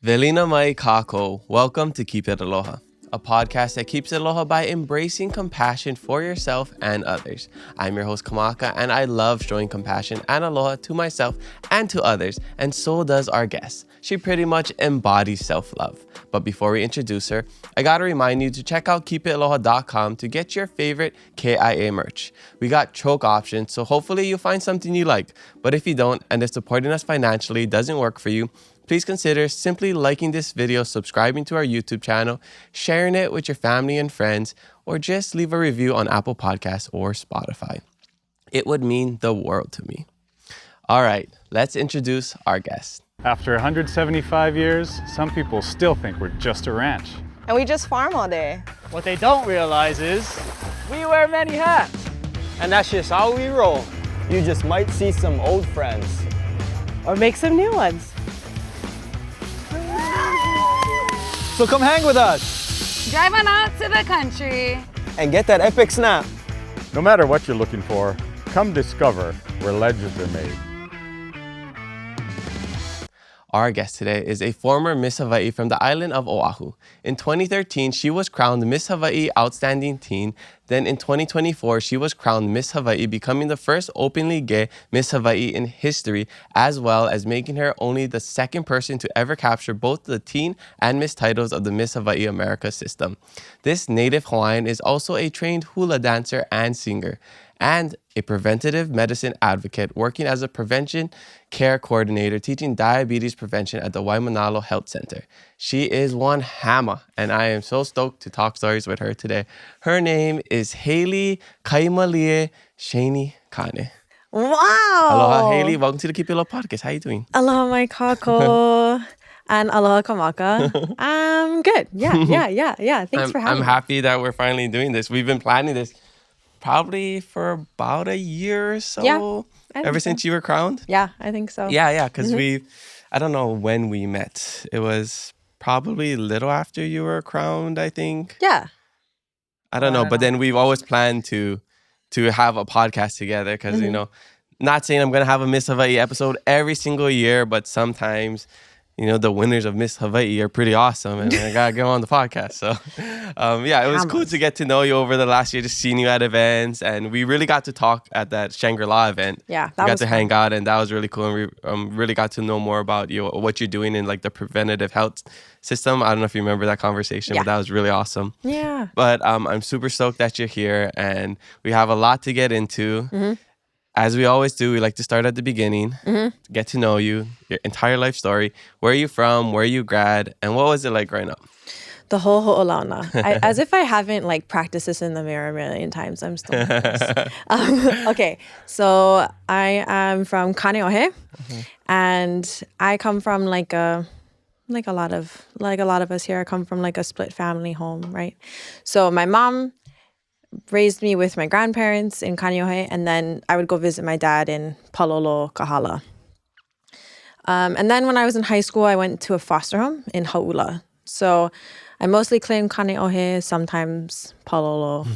Velina mai kako. Welcome to Keep It Aloha, a podcast that keeps it aloha by embracing compassion for yourself and others. I'm your host, Kamaka, and I love showing compassion and aloha to myself and to others, and so does our guest. She pretty much embodies self-love. But before we introduce her, I gotta remind you to check out keepitaloha.com to get your favorite KIA merch. We got choke options, so hopefully you'll find something you like. But if you don't, and if supporting us financially doesn't work for you, please consider simply liking this video, subscribing to our YouTube channel, sharing it with your family and friends, or just leave a review on Apple Podcasts or Spotify. It would mean the world to me. All right, let's introduce our guest. After 175 years, some people still think we're just a ranch. And we just farm all day. What they don't realize is we wear many hats. And that's just how we roll. You just might see some old friends. Or make some new ones. So come hang with us. Drive on out to the country. And get that epic snap. No matter what you're looking for, come discover where legends are made. Our guest today is a former Miss Hawai'i from the island of Oahu. In 2013, she was crowned Miss Hawai'i Outstanding Teen. Then in 2024, she was crowned Miss Hawai'i, becoming the first openly gay Miss Hawai'i in history, as well as making her only the second person to ever capture both the teen and Miss titles of the Miss Hawai'i America system. This Native-Hawaiian is also a trained hula dancer and singer, and a preventative medicine advocate working as a prevention care coordinator teaching diabetes prevention at the Waimānalo Health Center. She is one hammer, and I am so stoked to talk stories with her today. Her name is Hayley Cheyney Kāne. Wow. Aloha, Hayley. Welcome to the Keep It Aloha podcast. How you doing? Aloha mai kako. And aloha kamaka. I'm good. Yeah. Thanks for having I'm me. happy that we're finally doing this. We've been planning this probably for about a year or so. Yeah, ever since you were crowned. Yeah, I think so. Yeah, because I don't know when we met. It was probably a little after you were crowned, I think. Yeah. I don't know, but then we've always planned to have a podcast together because, you know, not saying I'm going to have a Miss Hawai'i episode every single year, but sometimes, you know, the winners of Miss Hawai'i are pretty awesome, and I gotta get on the podcast. So, yeah, it was cool to get to know you over the last year, just seeing you at events, and we really got to talk at that Shangri-La event. Yeah, we got to hang out, and that was really cool. And we really got to know more about you, what you're doing in like the preventative health system. I don't know if you remember that conversation, but that was really awesome. Yeah. But I'm super stoked that you're here, and we have a lot to get into. As we always do, we like to start at the beginning, get to know you, your entire life story. Where are you from? Where you grad? And what was it like growing up? The whole ho'olauna. As if I haven't like practiced this in the mirror a million times. I'm still nervous. Okay, so I am from Kaneohe, and I come from like a lot of us here. I come from like a split family home, right? So my mom raised me with my grandparents in Kaneohe, and then I would go visit my dad in Palolo, Kahala. And then when I was in high school, I went to a foster home in Hauula. So I mostly claim Kaneohe, sometimes Palolo,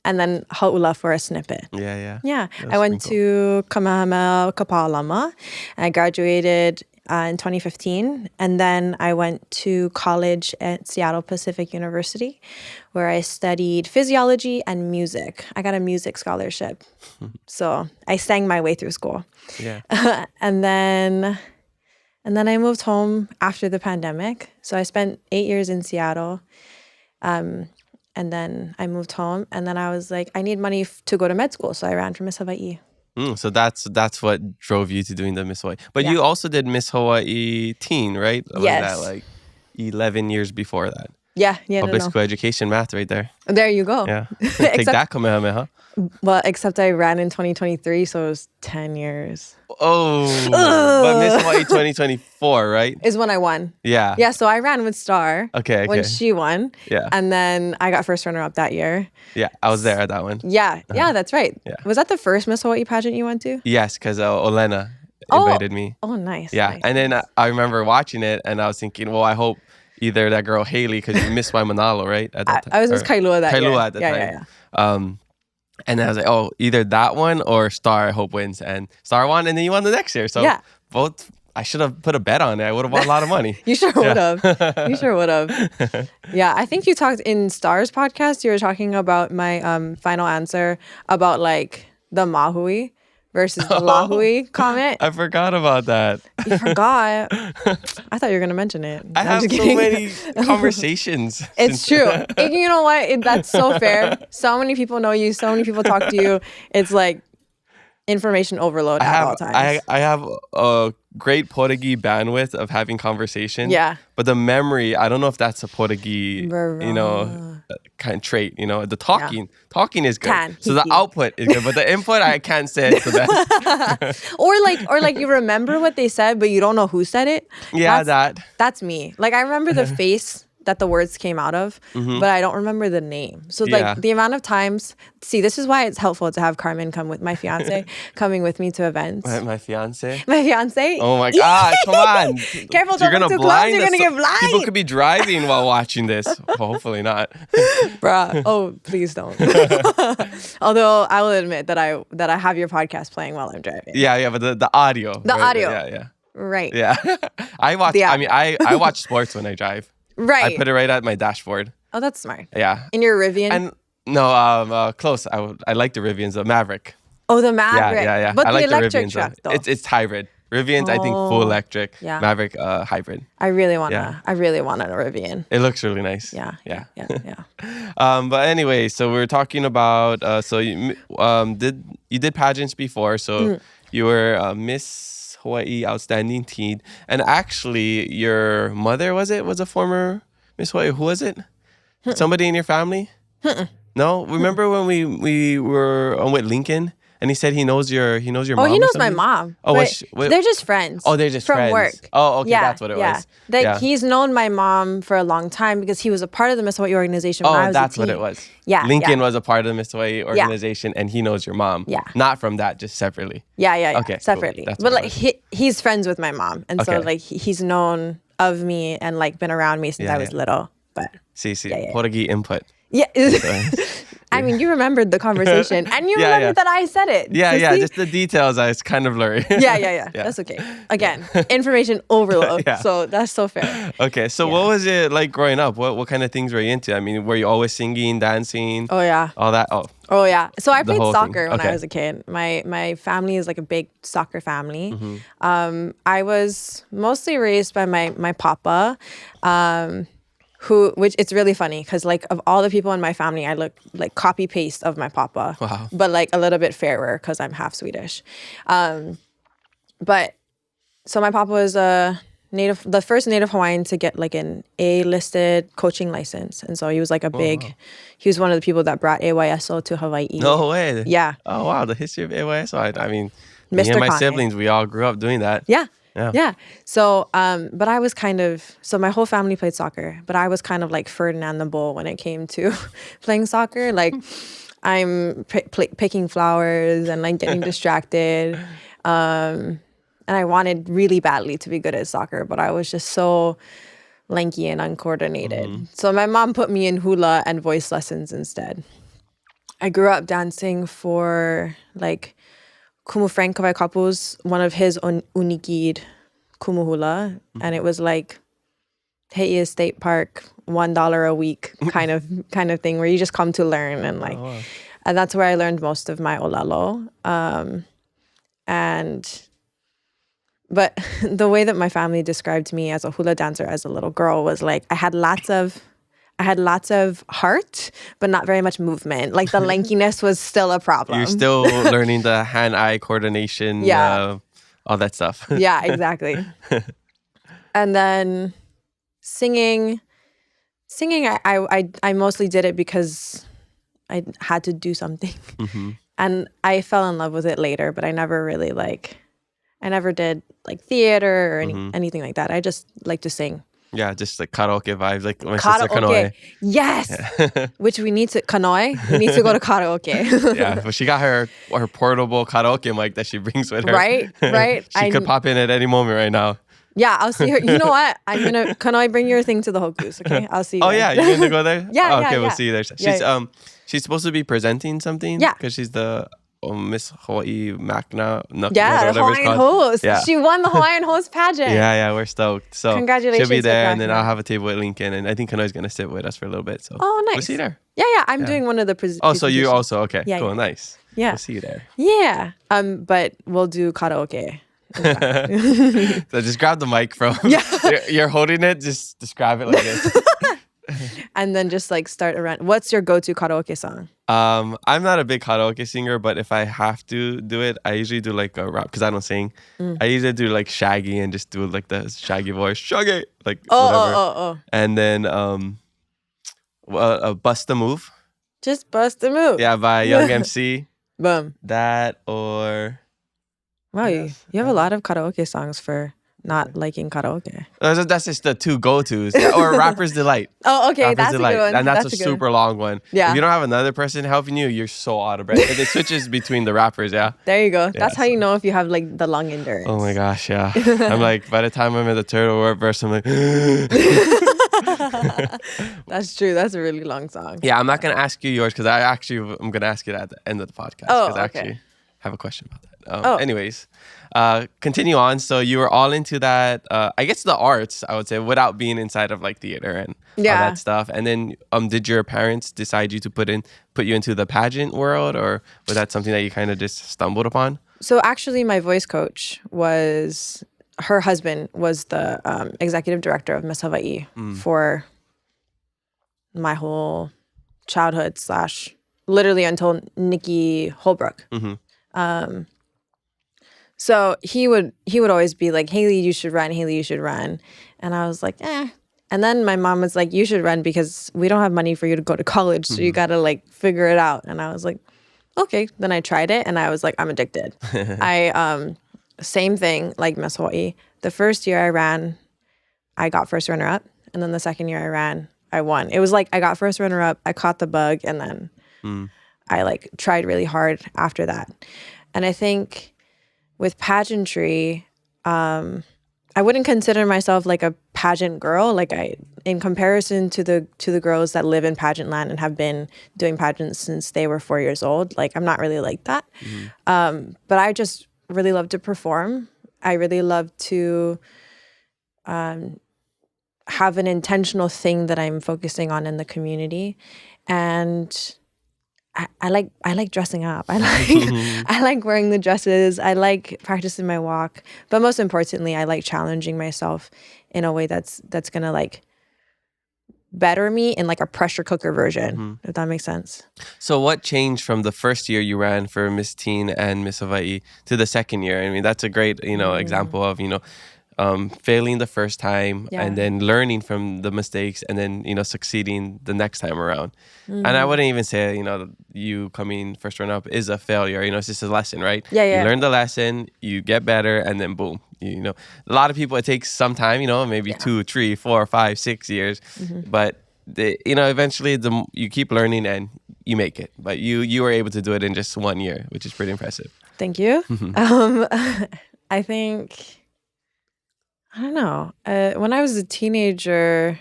and then Hauula for a snippet. Yeah. I went to Kamehameha Kapalama, and I graduated in 2015, and then I went to college at Seattle Pacific University, where I studied physiology and music. I got a music scholarship, so I sang my way through school. Yeah. And then I moved home after the pandemic. So I spent 8 years in Seattle, and then I moved home, and then I was like, I need money to go to med school, so I ran for Miss Hawai'i. So that's what drove you to doing the Miss Hawai'i. But you also did Miss Hawai'i Teen, right? Or was Yes. that like 11 years before that? Yeah. Public school education math right there. There you go. Yeah. Take that, Kamehameha. Well, except I ran in 2023, so it was 10 years. Oh, but Miss Hawai'i 2024, right? Is when I won. Yeah. Yeah, so I ran with Star Okay. when she won. Yeah. And then I got first runner-up that year. Yeah, I was there at that one. Yeah, that's right. Yeah. Was that the first Miss Hawai'i pageant you went to? Yes, because Olena invited me. Oh, nice. Yeah, nice. and then I remember watching it, and I was thinking, well, I hope either that girl Hayley, because you missed Waimānalo, right? At that time. I was Miss Kailua that year. Kailua at the time. Yeah. And then I was like, oh, either that one or Star, I hope wins. And Star won, and then you won the next year. So both I should have put a bet on it. I would have won a lot of money. You sure would have. You sure would have. Yeah, I think you talked in Star's podcast. You were talking about my final answer about like the mahui versus the lahui comment. I forgot about that. You forgot. I thought you were going to mention it. I have so many conversations. It's true. And you know what? That's so fair. So many people know you. So many people talk to you. It's like information overload at all times. I have a great Portuguese bandwidth of having conversation. Yeah. But the memory, I don't know if that's a Portuguese, kind of trait. The talking is good. So the output is good, but the input, I can't say it's the best. or like you remember what they said, but you don't know who said it. Yeah, That's me. Like I remember the face that the words came out of, but I don't remember the name. So like the amount of times, this is why it's helpful to have Carmen come with my fiance, coming with me to events. My fiance? My fiance? Oh my God, come on. Careful, don't look too close, you're going to get blind. People could be driving while watching this. Well, hopefully not. Bruh, oh, please don't. Although I will admit that I have your podcast playing while I'm driving. Yeah, but the audio. The audio. Yeah. Right. Yeah. I watch sports when I drive. Right. I put it right at my dashboard. Oh, that's smart. Yeah. In your Rivian? And no, close. I like the Rivians, the Maverick. Oh, the Maverick. Yeah. But I the like electric Rivians, truck, though. It's hybrid. Rivians, I think full electric. Yeah. Maverick, hybrid. I really want a Rivian. It looks really nice. Yeah. But anyway, so we were talking about. So you did pageants before. So you were Miss Hawai'i Outstanding Teen, and actually your mother was a former Miss Hawai'i. Who was it? Somebody in your family? No, remember when we were on with Lincoln and he said he knows your mom. Oh, he knows my mom. Oh, they're just friends. Oh, they're just from friends. Work. Oh, okay, that's what it was. He's known my mom for a long time because he was a part of the Miss Hawai'i organization when I was that's a teen. what it was. Yeah, Lincoln was a part of the Miss Hawai'i organization, and he knows your mom. Yeah, not from that, just separately. Yeah. Okay, separately. Cool. But like he's friends with my mom, and so like he's known of me and like been around me since I was little. But Portuguese input. Yeah. I mean, you remembered the conversation and you remembered that I said it. Yeah. Just the details, it's kind of blurry. Yeah. That's okay. Again, information overload. So that's so fair. Okay. So what was it like growing up? What kind of things were you into? I mean, were you always singing, dancing? Oh, yeah. All that? Oh, yeah. So I played soccer when I was a kid. My family is like a big soccer family. I was mostly raised by my papa, which it's really funny because like of all the people in my family, I look like copy paste of my papa. Wow. But like a little bit fairer because I'm half Swedish. But so my papa was the first Native-Hawaiian to get like an A-listed coaching license. And so he was like he was one of the people that brought AYSO to Hawaii. No way. Yeah. Oh, wow. The history of AYSO. I mean, Mr. me and my Kāne. siblings, we all grew up doing that. Yeah. So, but I was so my whole family played soccer, but I was kind of like Ferdinand the Bull when it came to playing soccer. Like I'm picking flowers and like getting distracted. And I wanted really badly to be good at soccer, but I was just so lanky and uncoordinated. So my mom put me in hula and voice lessons instead. I grew up dancing for like Kumu Frank Kapu's one of his unikid kumu hula, and it was like Hawaii State Park, $1 a week kind of thing where you just come to learn and like, and that's where I learned most of my olalo. But the way that my family described me as a hula dancer as a little girl was like I had lots of heart, but not very much movement. Like the lankiness was still a problem. You're still learning the hand-eye coordination, all that stuff. Yeah, exactly. And then singing, I mostly did it because I had to do something. And I fell in love with it later, but I never really I never did like theater or anything like that. I just like to sing. Yeah, just like karaoke vibes, like my sister Kanoe. Yes, which we need to Kanoe. We need to go to karaoke. Yeah, but she got her portable karaoke mic that she brings with her. Right. She could pop in at any moment right now. Yeah, I'll see her. You know what? Kanoe, bring your thing to the Hokus, okay? I'll see you. Oh yeah, you're gonna go there? Yeah. Okay, we'll see you there. She's supposed to be presenting something. Yeah, because she's the Miss Hawai'i Makna. Yeah, the Hawaiian host. Yeah. She won the Hawaiian host pageant. Yeah, we're stoked. So Congratulations she'll be there, for and then cracking I'll that. have a table with Lincoln, and I think Kanoi's gonna sit with us for a little bit. So Oh, nice. we'll see you there. Yeah. I'm doing one of the Oh, so you also okay? Yeah, cool, yeah. nice. Yeah. We'll see you there. Yeah. But we'll do karaoke. So just grab the mic from. Yeah. You're holding it. Just describe it like this. And then just like start around. What's your go-to karaoke song? I'm not a big karaoke singer, but if I have to do it, I usually do like a rap because I don't sing. I usually do like Shaggy and just do like the Shaggy voice, Shaggy, like whatever. Oh. And then Bust a Move, Just bust a move. yeah, by Young MC. Boom. That or Wow, you have a lot of karaoke songs for not liking karaoke. that's just the two go-tos. Or Rapper's Delight. Oh, okay. Rapper's That's a Delight. good one. And that's a good super long one. Yeah. If you don't have another person helping you, you're so out of breath. It switches between the rappers, yeah. There you go. That's how you so- know if you have like the lung endurance. Oh my gosh, yeah. I'm like, by the time I'm in the turtle word verse, I'm like, That's true. That's a really long song. yeah, I'm not going to ask you yours because I'm going to ask it at the end of the podcast. Oh, Because I okay. actually have a question about that. Oh. Anyways, continue on. So you were all into that, I guess the arts, I would say, without being inside of like theater and all Yeah. that stuff. And then did your parents decide you to put you into the pageant world, or was that something that you kind of just stumbled upon? So actually, my voice coach her husband was the executive director of Miss Hawai'i for my whole childhood / literally until Nikki Holbrook. So he would always be like, Hayley, you should run. Hayley, you should run. And I was like, eh. And then my mom was like, you should run because we don't have money for you to go to college. So you got to like figure it out. And I was like, okay. Then I tried it and I was like, I'm addicted. Same thing like Miss Hawai'i. The first year I ran, I got first runner up. And then the second year I ran, I won. It was like I got first runner up, I caught the bug, and then I like tried really hard after that. And I think with pageantry, I wouldn't consider myself like a pageant girl. Like in comparison to the girls that live in pageant land and have been doing pageants since they were 4 years old, like I'm not really like that. But I just really love to perform. I really love to have an intentional thing that I'm focusing on in the community, and I like dressing up. I like wearing the dresses. I like practicing my walk. But most importantly, I like challenging myself in a way that's gonna like better me in like a pressure cooker version, if that makes sense. So what changed from the first year you ran for Miss Teen and Miss Hawai'i to the second year? I mean, that's a great, example of, failing the first time and then learning from the mistakes and then, succeeding the next time around. And I wouldn't even say, you coming first run up is a failure. It's just a lesson, right? Yeah. You learn the lesson, you get better, and then boom. A lot of people, it takes some time, maybe 2, 3, 4, 5, 6 years. But, eventually you keep learning and you make it. But you were able to do it in just 1 year, which is pretty impressive. Thank you. I think... I don't know. When I was a teenager,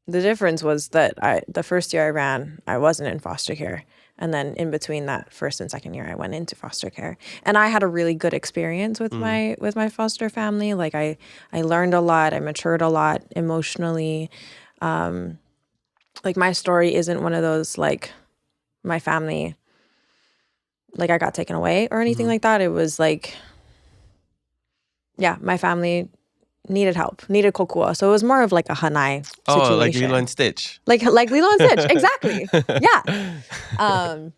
the difference was that the first year I ran, I wasn't in foster care. And then in between that first and second year, I went into foster care. And I had a really good experience with my foster family. Like I learned a lot. I matured a lot emotionally. Like my story isn't one of those like my family, like I got taken away or anything like that. It was like... Yeah, my family needed help, needed kokua. So it was more of like a hanai situation. Oh, like Lilo and Stitch. Like Lilo and Stitch, exactly. Yeah.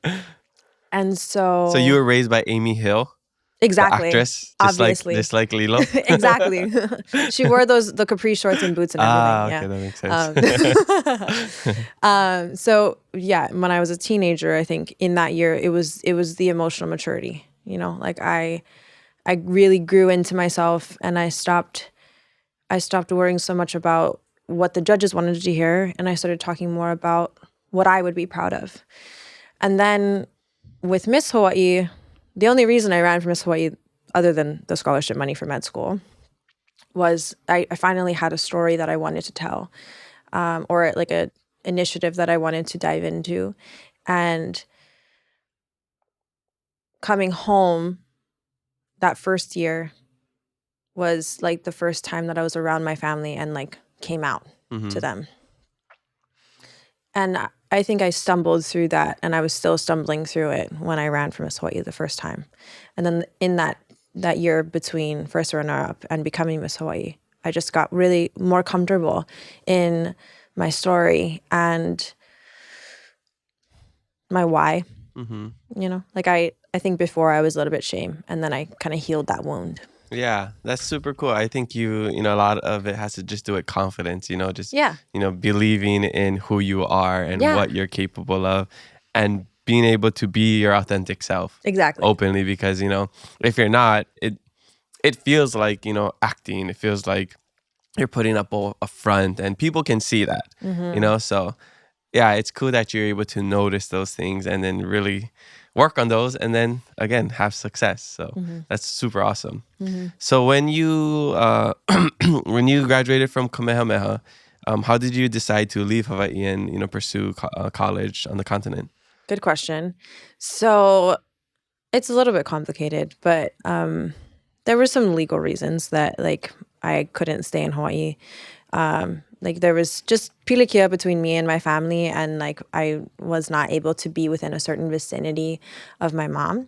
And so... So you were raised by Amy Hill? Exactly. The actress? Obviously. Just like Lilo? Exactly. She wore the capri shorts and boots and everything. Okay, that makes sense. So yeah, when I was a teenager, I think in that year, it was the emotional maturity. Like I really grew into myself, and I stopped worrying so much about what the judges wanted to hear, and I started talking more about what I would be proud of. And then with Miss Hawai'i, the only reason I ran for Miss Hawai'i, other than the scholarship money for med school, was I finally had a story that I wanted to tell, or like a initiative that I wanted to dive into. And coming home that first year was like the first time that I was around my family and like came out to them. And I think I stumbled through that, and I was still stumbling through it when I ran for Miss Hawai'i the first time. And then in that year between first runner-up and becoming Miss Hawai'i, I just got really more comfortable in my story and my why. You know, like I think before I was a little bit shame, and then I kind of healed that wound. Yeah, that's super cool. I think you know, a lot of it has to just do with confidence, you know, just, you know, believing in who you are and what you're capable of, and being able to be your authentic self. Exactly. Openly, because, you know, if you're not, it feels like, you know, acting. It feels like you're putting up a front, and people can see that, you know? So, yeah, it's cool that you're able to notice those things and then really work on those, and then again have success. So that's super awesome. So when you when you graduated from Kamehameha, how did you decide to leave Hawaii and, you know, pursue college on the continent? Good question. So it's a little bit complicated, but there were some legal reasons that like I couldn't stay in Hawaii. Like there was just pilikia between me and my family, and like I was not able to be within a certain vicinity of my mom.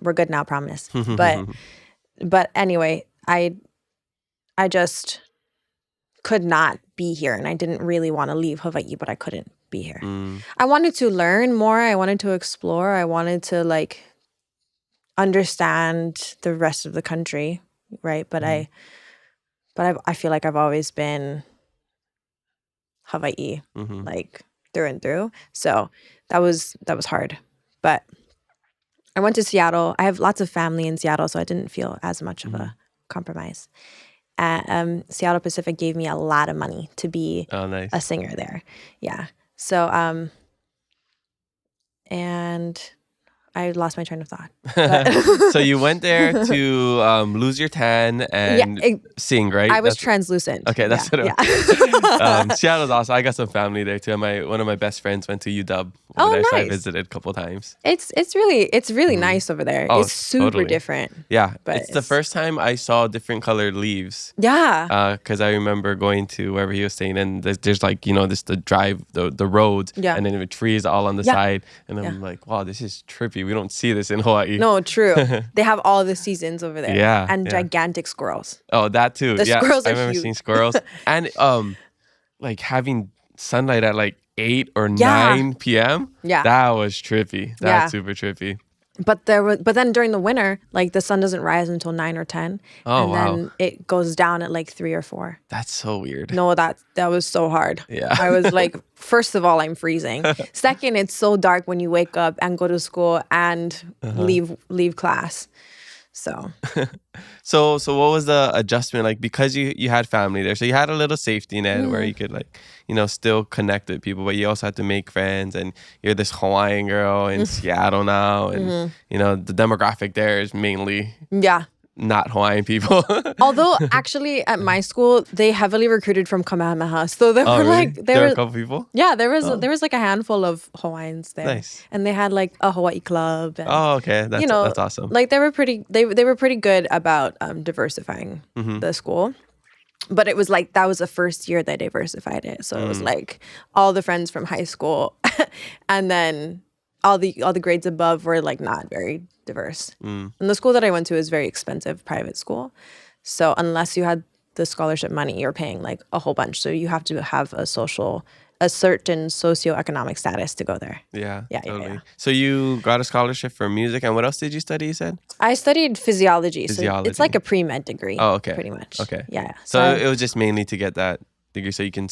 We're good now, promise. But anyway, I just could not be here, and I didn't really want to leave Hawaii, but I couldn't be here. I wanted to learn more. I wanted to explore. I wanted to like understand the rest of the country, right? But I feel like I've always been Hawaii, like through and through. So that was hard. But I went to Seattle. I have lots of family in Seattle, so I didn't feel as much of a compromise. Seattle Pacific gave me a lot of money to be a singer there. Yeah. So and I lost my train of thought. So you went there to lose your tan and sing, right? I was translucent. Okay, that's what it was. Seattle's awesome. I got some family there too. One of my best friends went to UW over there, so I visited a couple times. It's really nice over there. It's super different. Yeah, but it's the first time I saw different colored leaves. Yeah. Because I remember going to wherever he was staying, and there's like, you know, the road, and then the trees all on the side, and I'm like, wow, this is trippy. We don't see this in Hawaii. No, true. They have all the seasons over there. Yeah. And gigantic squirrels. Oh, that too. The squirrels are I remember huge. seeing squirrels. And like having sunlight at like 8 or 9 p.m. Yeah. That was trippy. That's super trippy. But then during the winter, like the sun doesn't rise until 9 or 10. Oh, and wow. then it goes down at like 3 or 4. That's so weird. No, that was so hard. Yeah. I was like, first of all, I'm freezing. Second, it's so dark when you wake up and go to school and leave class. So So what was the adjustment like? Because you had family there, so you had a little safety net where you could, like, you know, still connect with people, but you also had to make friends, and you're this Hawaiian girl in Seattle now, and you know, the demographic there is mainly not Hawaiian people. Although actually at my school they heavily recruited from Kamehameha, so there were really? like there were a couple people. Yeah, there was like a handful of Hawaiians there. Nice. And they had like a Hawaii club. And, Oh, okay, that's, you know, that's awesome. Like they were pretty good about diversifying the school. But it was like that was the first year they diversified it. So it was like all the friends from high school, and then all the grades above were like not very diverse. And the school that I went to is very expensive private school. So unless you had the scholarship money, you're paying like a whole bunch. So you have to have a certain socioeconomic status to go there. Yeah, totally. Yeah. So you got a scholarship for music, and what else did you study, you said? I studied physiology. So it's like a pre-med degree. Oh, okay. Pretty much. Okay. Yeah. So it was just mainly to get that degree so you can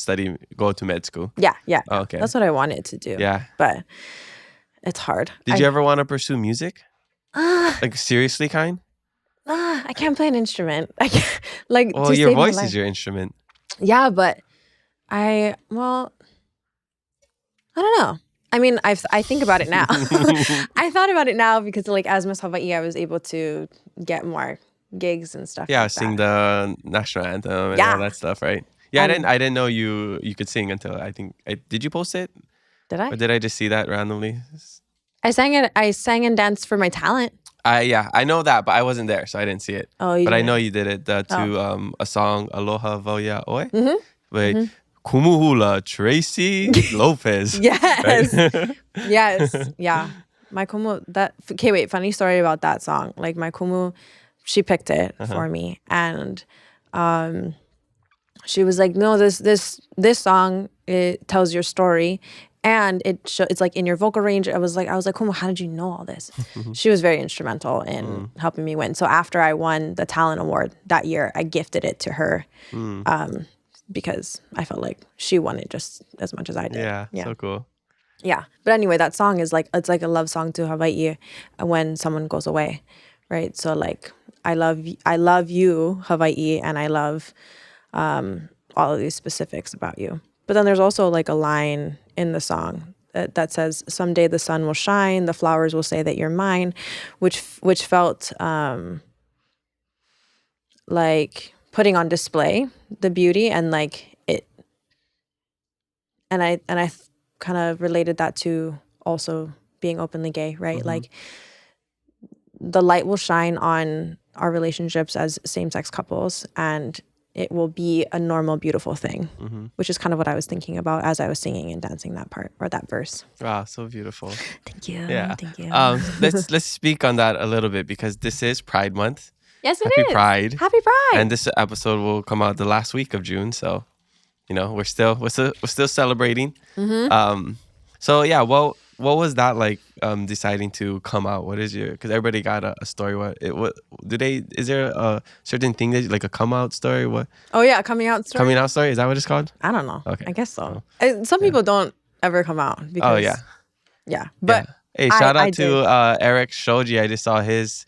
go to med school. Yeah. Oh, okay. That's what I wanted to do. Yeah. But it's hard. Did you ever want to pursue music? Like seriously, kind? I can't play an instrument. I can't, like, Well, to your save my voice life. is your instrument. Yeah, but I don't know. I mean, I think about it now. I thought about it now because, like, as Miss Hawai'i, I was able to get more gigs and stuff. Yeah, like sing that. the national anthem and all that stuff, right? Yeah, I didn't know you could sing until I think did you post it? Did I? Or did I just see that randomly? I sang and danced for my talent. I know that, but I wasn't there, so I didn't see it. Oh, you but I didn't? know you did it to a song, Aloha Voia Oe. Mm-hmm. With Kumuhula Tracy Lopez. Yes. Right? Yes. Yeah. My kumu, okay, wait, funny story about that song. Like my kumu, she picked it for me. And she was like, no, this song, it tells your story. And it's like in your vocal range. I was like, kumu, how did you know all this? She was very instrumental in helping me win. So after I won the talent award that year, I gifted it to her. Because I felt like she won it just as much as I did. Yeah, so cool. Yeah. But anyway, that song is like, it's like a love song to Hawaii when someone goes away, right? So like, I love you, Hawaii, and I love all of these specifics about you. But then there's also like a line in the song that says, someday the sun will shine, the flowers will say that you're mine, which felt like putting on display the beauty and like it. And I kind of related that to also being openly gay, right? Like the light will shine on our relationships as same-sex couples and it will be a normal, beautiful thing, which is kind of what I was thinking about as I was singing and dancing that part or that verse. Wow, so beautiful. Thank you. Yeah. Thank you. Let's speak on that a little bit because this is Pride Month. Yes, it Happy is. Pride. Happy Pride. And this episode will come out the last week of June, so we're still celebrating. So yeah, what was that like? Deciding to come out. What is because everybody got a story. Is there a certain thing that like a come out story? What? Oh yeah, coming out story. Coming out story, is that what it's called? I don't know. Okay. I guess so. Some people don't ever come out because. Oh yeah. Yeah, but hey, shout out I to did. Eric Shoji. I just saw his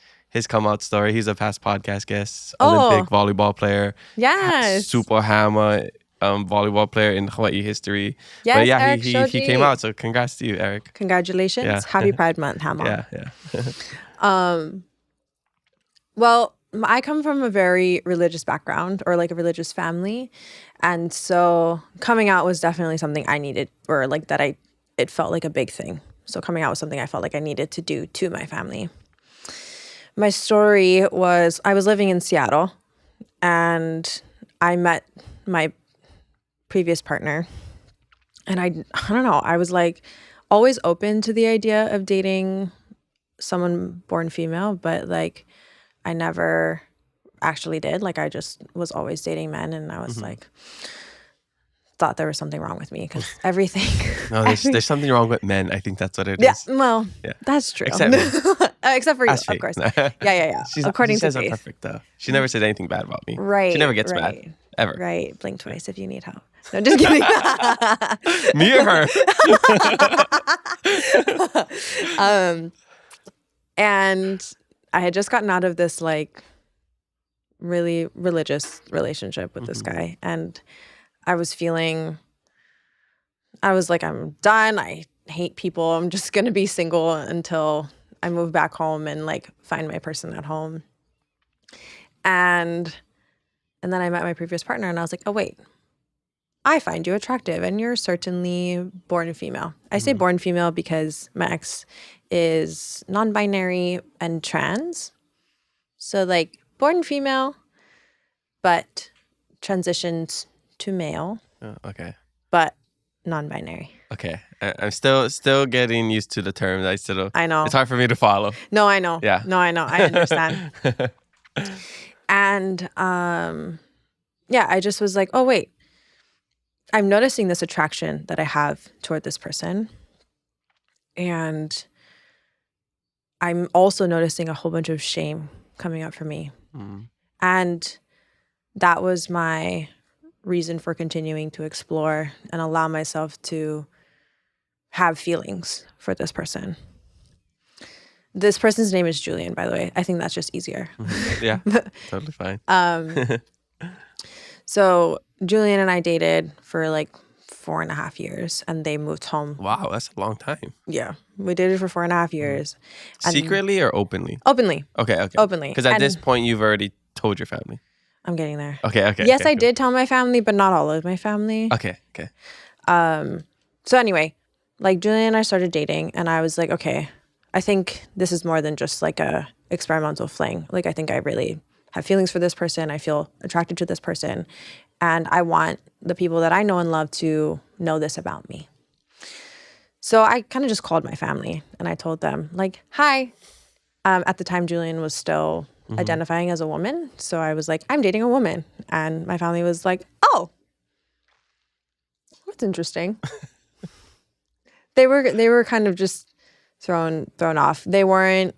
come out story. He's a past podcast guest, Oh. Olympic volleyball player. Yes. Super hammer. Volleyball player in Hawaii history. Yes, but yeah, Eric he Shoji. came out. So congrats to you, Eric. Congratulations. Yeah. Happy Pride Month, Hama. Yeah. Well, I come from a very religious background or like a religious family. And so coming out was definitely something I needed or like it felt like a big thing. So coming out was something I felt like I needed to do to my family. My story was I was living in Seattle and I met my previous partner. And I don't know, I was like always open to the idea of dating someone born female, but like I never actually did. Like I just was always dating men and I was like, thought there was something wrong with me because everything. No, there's something wrong with men. I think that's what it is. Yeah, well, that's true. Except me. Except for you, Ask of me. course. Yeah. According she to says I'm Faith. perfect though. She never said anything bad about me. Right. She never gets right, mad. Ever. Right. Blink twice if you need help. No, just kidding. Me or her? And I had just gotten out of this like really religious relationship with this guy. And I was like, I'm done. I hate people. I'm just going to be single until I move back home and like find my person at home. And then I met my previous partner and I was like, oh, wait, I find you attractive and you're certainly born female. I say born female because my ex is non-binary and trans. So like born female, but transitioned to male, Oh, okay. but non-binary. Okay. I'm still getting used to the terms. I know. It's hard for me to follow. No, I know. Yeah. No, I know. I understand. And yeah, I just was like, oh, wait. I'm noticing this attraction that I have toward this person. And I'm also noticing a whole bunch of shame coming up for me. And that was my reason for continuing to explore and allow myself to have feelings for this person. This person's name is Julian, by the way. I think that's just easier. Yeah, totally fine. So Julian and I dated for like 4.5 years and they moved home. Wow, that's a long time. Yeah. We dated for 4.5 years. And Secretly or openly? Openly. Okay. Openly. Because at And this point, you've already told your family. I'm getting there. Okay. Yes, okay, I cool. did tell my family, but not all of my family. Okay. So anyway, like Julian and I started dating and I was like, okay, I think this is more than just like a experimental fling. Like, I think I really have feelings for this person. I feel attracted to this person. And I want the people that I know and love to know this about me. So I kind of just called my family and I told them, like, hi. At the time, Julian was still identifying as a woman. So I was like, I'm dating a woman. And my family was like, oh, that's interesting. They were kind of just thrown off. They weren't,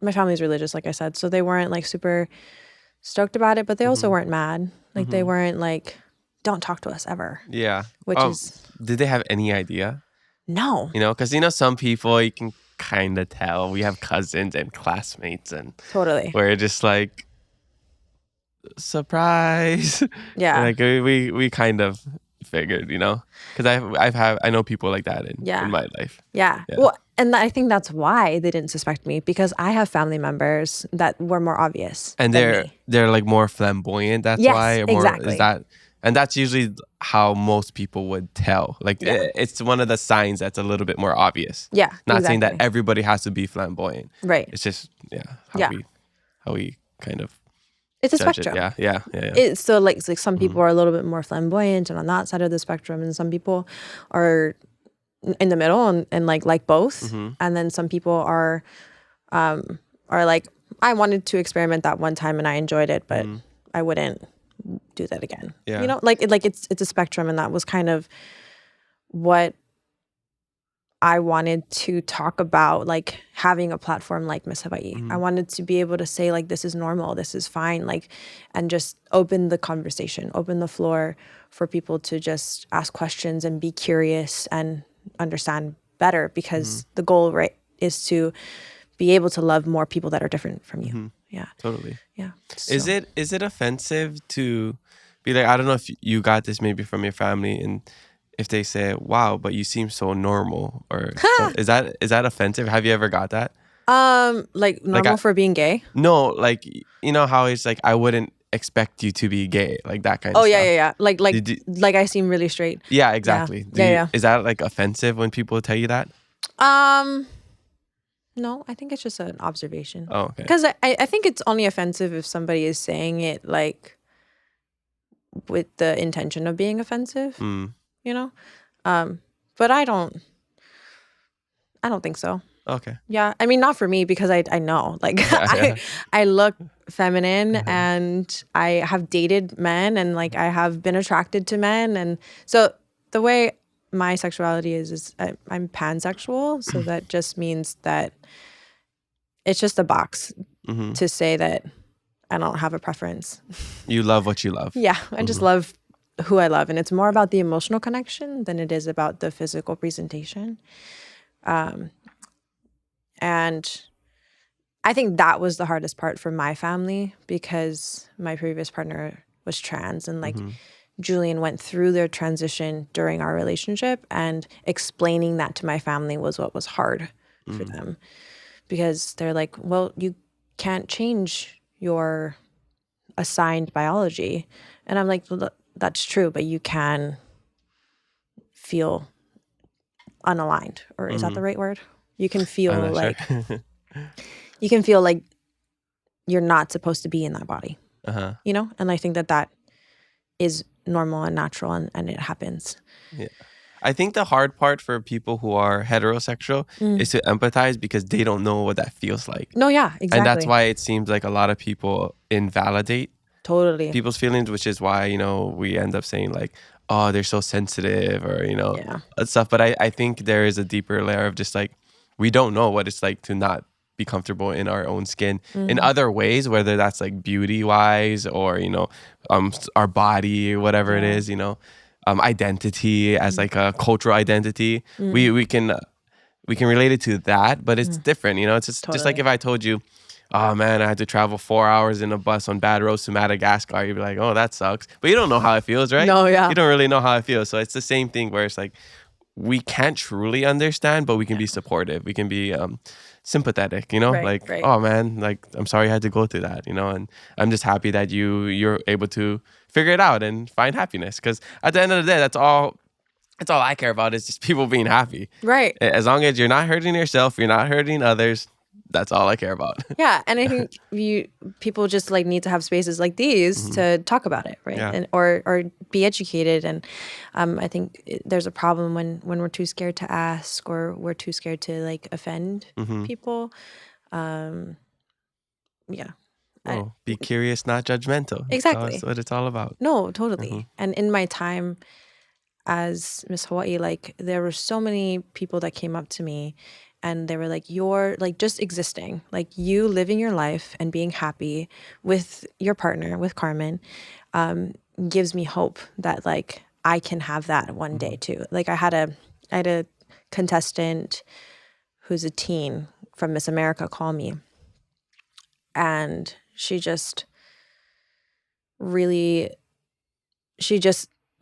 my family's religious, like I said, so they weren't like super stoked about it, but they also weren't mad. Like they weren't like, don't talk to us ever. Yeah. Which is... Did they have any idea? No. You know, because, you know, some people you can kind of tell. We have cousins and classmates and Totally. we're just like, surprise. Yeah. Like we kind of figured, you know, because I know people like that in my life. Yeah. Well, and I think that's why they didn't suspect me, because I have family members that were more obvious. And than me. they're like more flamboyant. That's Yes, why. Or more, exactly. Is that, and that's usually how most people would tell. Like it's one of the signs that's a little bit more obvious. Yeah. Not saying that exactly. everybody has to be flamboyant. Right. It's just how we kind of. It's a judge it. spectrum. Yeah. It's so like some people are a little bit more flamboyant and on that side of the spectrum, and some people are in the middle and like both. And then some people are like, I wanted to experiment that one time and I enjoyed it, but I wouldn't do that again. Yeah. You know, like it's a spectrum, and that was kind of what I wanted to talk about, like having a platform like Miss Hawaiʻi. I wanted to be able to say like, this is normal, this is fine, like, and just open the conversation, open the floor for people to just ask questions and be curious and understand better, because the goal, right, is to be able to love more people that are different from you. Yeah. Totally. Yeah. Is it offensive to be like, I don't know if you got this maybe from your family, and if they say, wow, but you seem so normal, or is that offensive? Have you ever got that? Like normal for being gay? No, like, you know how it's like, I wouldn't expect you to be gay, like that kind of stuff. Yeah. Like I seem really straight. Yeah, exactly. Yeah. Is that like offensive when people tell you that? No, I think it's just an observation. Oh, okay. Because I think it's only offensive if somebody is saying it like with the intention of being offensive. You know, but I don't think so. Okay. Yeah, I mean, not for me, because I know, like, I look feminine and I have dated men, and like I have been attracted to men, and so the way my sexuality is I'm pansexual, so that just means that it's just a box to say that I don't have a preference. You love what you love. Yeah, I just love who I love, and it's more about the emotional connection than it is about the physical presentation. And I think that was the hardest part for my family, because my previous partner was trans, and like Julian went through their transition during our relationship, and explaining that to my family was what was hard for them, because they're like, well, you can't change your assigned biology. And I'm like, well, that's true, but you can feel unaligned, or is that the right word? You can feel like you can feel like you're not supposed to be in that body, you know? And I think that is normal and natural, and it happens. Yeah. I think the hard part for people who are heterosexual is to empathize, because they don't know what that feels like. No, yeah, exactly. And that's why it seems like a lot of people invalidate people's feelings, which is why, you know, we end up saying like, oh, they're so sensitive, or, you know, stuff. But I think there is a deeper layer of just like, we don't know what it's like to not be comfortable in our own skin in other ways, whether that's like beauty wise, or, you know, our body, whatever it is, you know, identity as like a cultural identity. We can relate it to that, but it's different, you know. It's just like if I told you, oh man, I had to travel 4 hours in a bus on bad roads to Madagascar, you'd be like, oh, that sucks. But you don't know how it feels, right? No, yeah. You don't really know how it feels. So it's the same thing where it's like, we can't truly understand, but we can be supportive. We can be sympathetic, you know, right. Oh man, like, I'm sorry I had to go through that, you know, and I'm just happy that you're able to figure it out and find happiness. Because at the end of the day, that's all That's all I care about is just people being happy. Right. As long as you're not hurting yourself, you're not hurting others. That's all I care about. Yeah, and I think people just like need to have spaces like these to talk about it, right? Yeah. And or be educated. And I think there's a problem when we're too scared to ask or we're too scared to like offend people. Yeah. Oh, be curious, not judgmental. Exactly. That's what it's all about. No, totally. And in my time as Miss Hawai'i, like there were so many people that came up to me and they were like, you're like just existing, like you living your life and being happy with your partner, with Carmen, gives me hope that like I can have that one day too. Like I had a contestant who's a teen from Miss America call me, and she just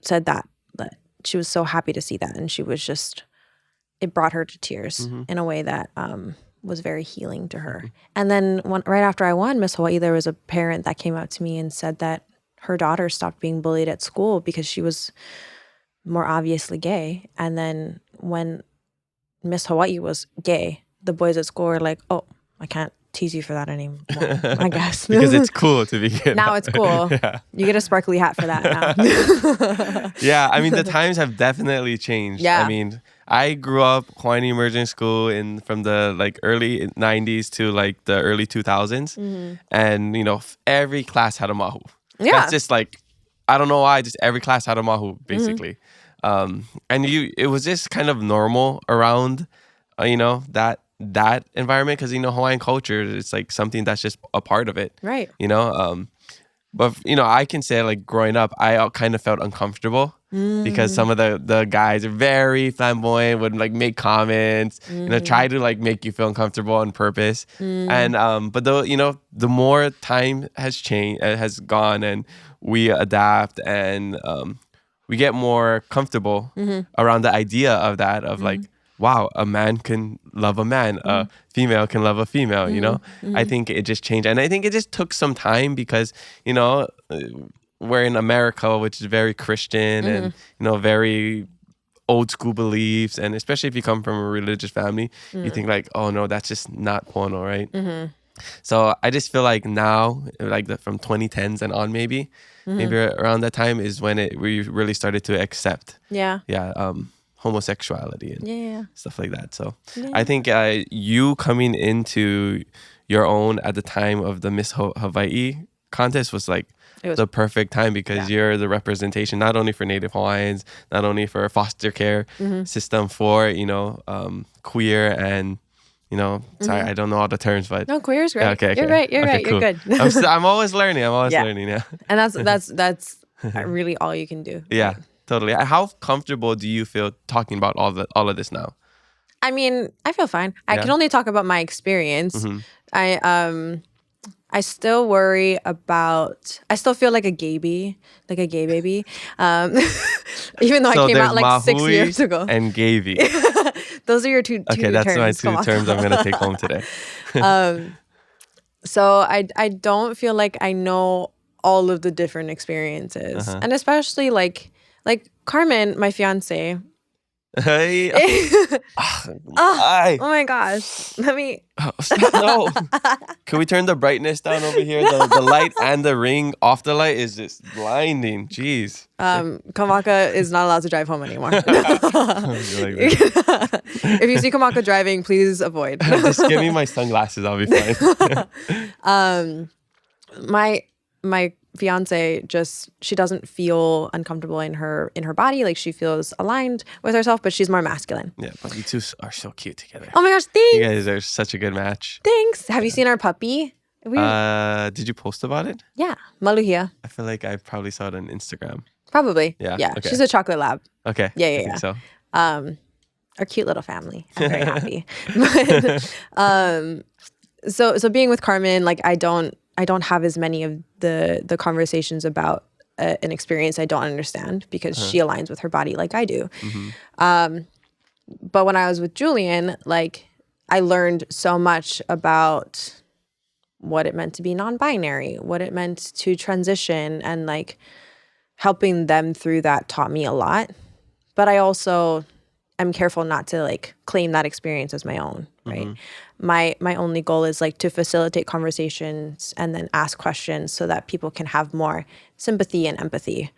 said that she was so happy to see that, and she was just, it brought her to tears in a way that was very healing to her. And then right after I won Miss Hawai'i, there was a parent that came up to me and said that her daughter stopped being bullied at school because she was more obviously gay. And then when Miss Hawai'i was gay, the boys at school were like, oh, I can't tease you for that anymore, I guess. Because it's cool to be gay. Now it's cool. Yeah. You get a sparkly hat for that now. Yeah, I mean, the times have definitely changed. Yeah. I mean, I grew up Hawaiian immersion school from the like early 90s to like the early 2000s. And, you know, every class had a mahu. Yeah. That's just like, I don't know why, just every class had a mahu, basically. And it was just kind of normal around, you know, that environment, because, you know, Hawaiian culture, it's like something that's just a part of it. Right. You know, but, you know, I can say like growing up, I kind of felt uncomfortable because some of the guys are very flamboyant, would like make comments, you know, try to like make you feel uncomfortable on purpose. And, but though, you know, the more time has gone and we adapt and we get more comfortable around the idea of that, of like, wow, a man can love a man, a female can love a female, you know? I think it just changed. And I think it just took some time because, you know, we're in America, which is very Christian and, you know, very old school beliefs. And especially if you come from a religious family, you think like, oh no, that's just not pono, right? So I just feel like now, like from 2010s and on maybe around that time is when we really started to accept. Yeah. Homosexuality and stuff like that. So Yeah. I think you coming into your own at the time of the Miss Hawai'i contest was like the perfect time, because you're the representation not only for Native Hawaiians, not only for a foster care system for, you know, queer and, you know, sorry, I don't know all the terms, but No, queer is great. Yeah, okay. You're right. You're right. Cool. You're good. I'm always learning. Yeah. And that's really all you can do. Yeah. Totally. How comfortable do you feel talking about all of this now? I mean, I feel fine. I can only talk about my experience. I still worry about. I still feel like a gay baby, even though I came out like 6 years ago. And gavy. Those are your two Okay, that's terms. my two terms I'm gonna take home today. So I don't feel like I know all of the different experiences, and especially like Carmen, my fiancé. Hey. Oh my gosh. Let me. No. Can we turn the brightness down over here? The light and the ring off the light is just blinding. Jeez. Kamaka is not allowed to drive home anymore. Like If you see Kamaka driving, please avoid. just give me my sunglasses. I'll be fine. My fiance she doesn't feel uncomfortable in her body. Like she feels aligned with herself, but she's more masculine. Yeah, but you two are so cute together. Oh my gosh, thanks. You guys are such a good match. Thanks. Have you seen our puppy? Did you post about it? Yeah, Maluhia. I feel like I probably saw it on Instagram. Probably. Yeah, Yeah. okay. She's a chocolate lab. Okay. Yeah. I think so. Our cute little family. I'm very happy. But, so being with Carmen, like I don't have as many of the conversations about an experience I don't understand, because she aligns with her body like I do. But when I was with Julian, like I learned so much about what it meant to be non-binary, what it meant to transition, and like helping them through that taught me a lot, but I also am careful not to like claim that experience as my own, right? My only goal is like to facilitate conversations and then ask questions so that people can have more sympathy and empathy.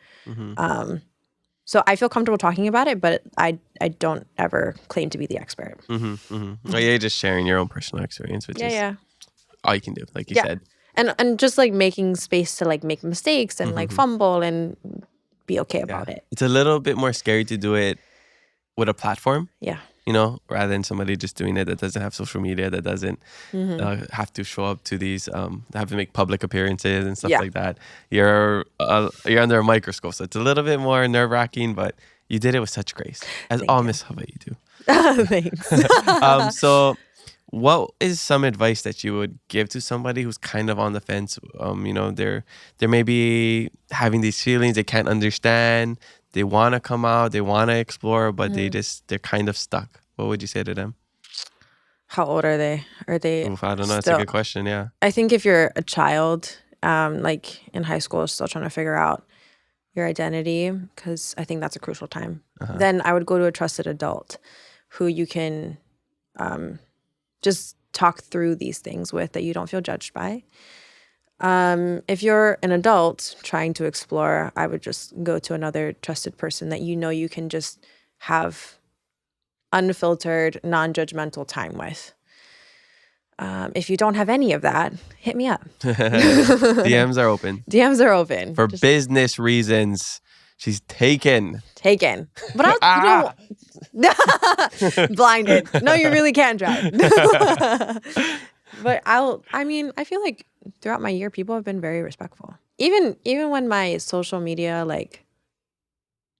So I feel comfortable talking about it, but I don't ever claim to be the expert. Well, you're just sharing your own personal experience, which is all you can do, like you said. And just like making space to like make mistakes and like fumble and be okay about it. It's a little bit more scary to do it with a platform. Yeah. You know, rather than somebody just doing it that doesn't have social media, that doesn't have to show up to these, have to make public appearances and stuff like that. You're under a microscope, so it's a little bit more nerve-wracking, but you did it with such grace, as all Miss Hawai'i do. Thanks. So what is some advice that you would give to somebody who's kind of on the fence? You know, they're maybe having these feelings they can't understand. They want to come out, they want to explore, but they're kind of stuck. What would you say to them? How old are they? Are they? Oof, I don't know. That's a good question. Yeah. I think if you're a child, like in high school, still trying to figure out your identity, because I think that's a crucial time. Then I would go to a trusted adult who you can just talk through these things with that you don't feel judged by. If you're an adult trying to explore, I would just go to another trusted person that you know you can just have unfiltered, non-judgmental time with. If you don't have any of that, hit me up. DMs are open. DMs are open. For business reasons, she's taken. But blinded. No, you really can't drive. But I feel like throughout my year, people have been very respectful. Even when my social media, like,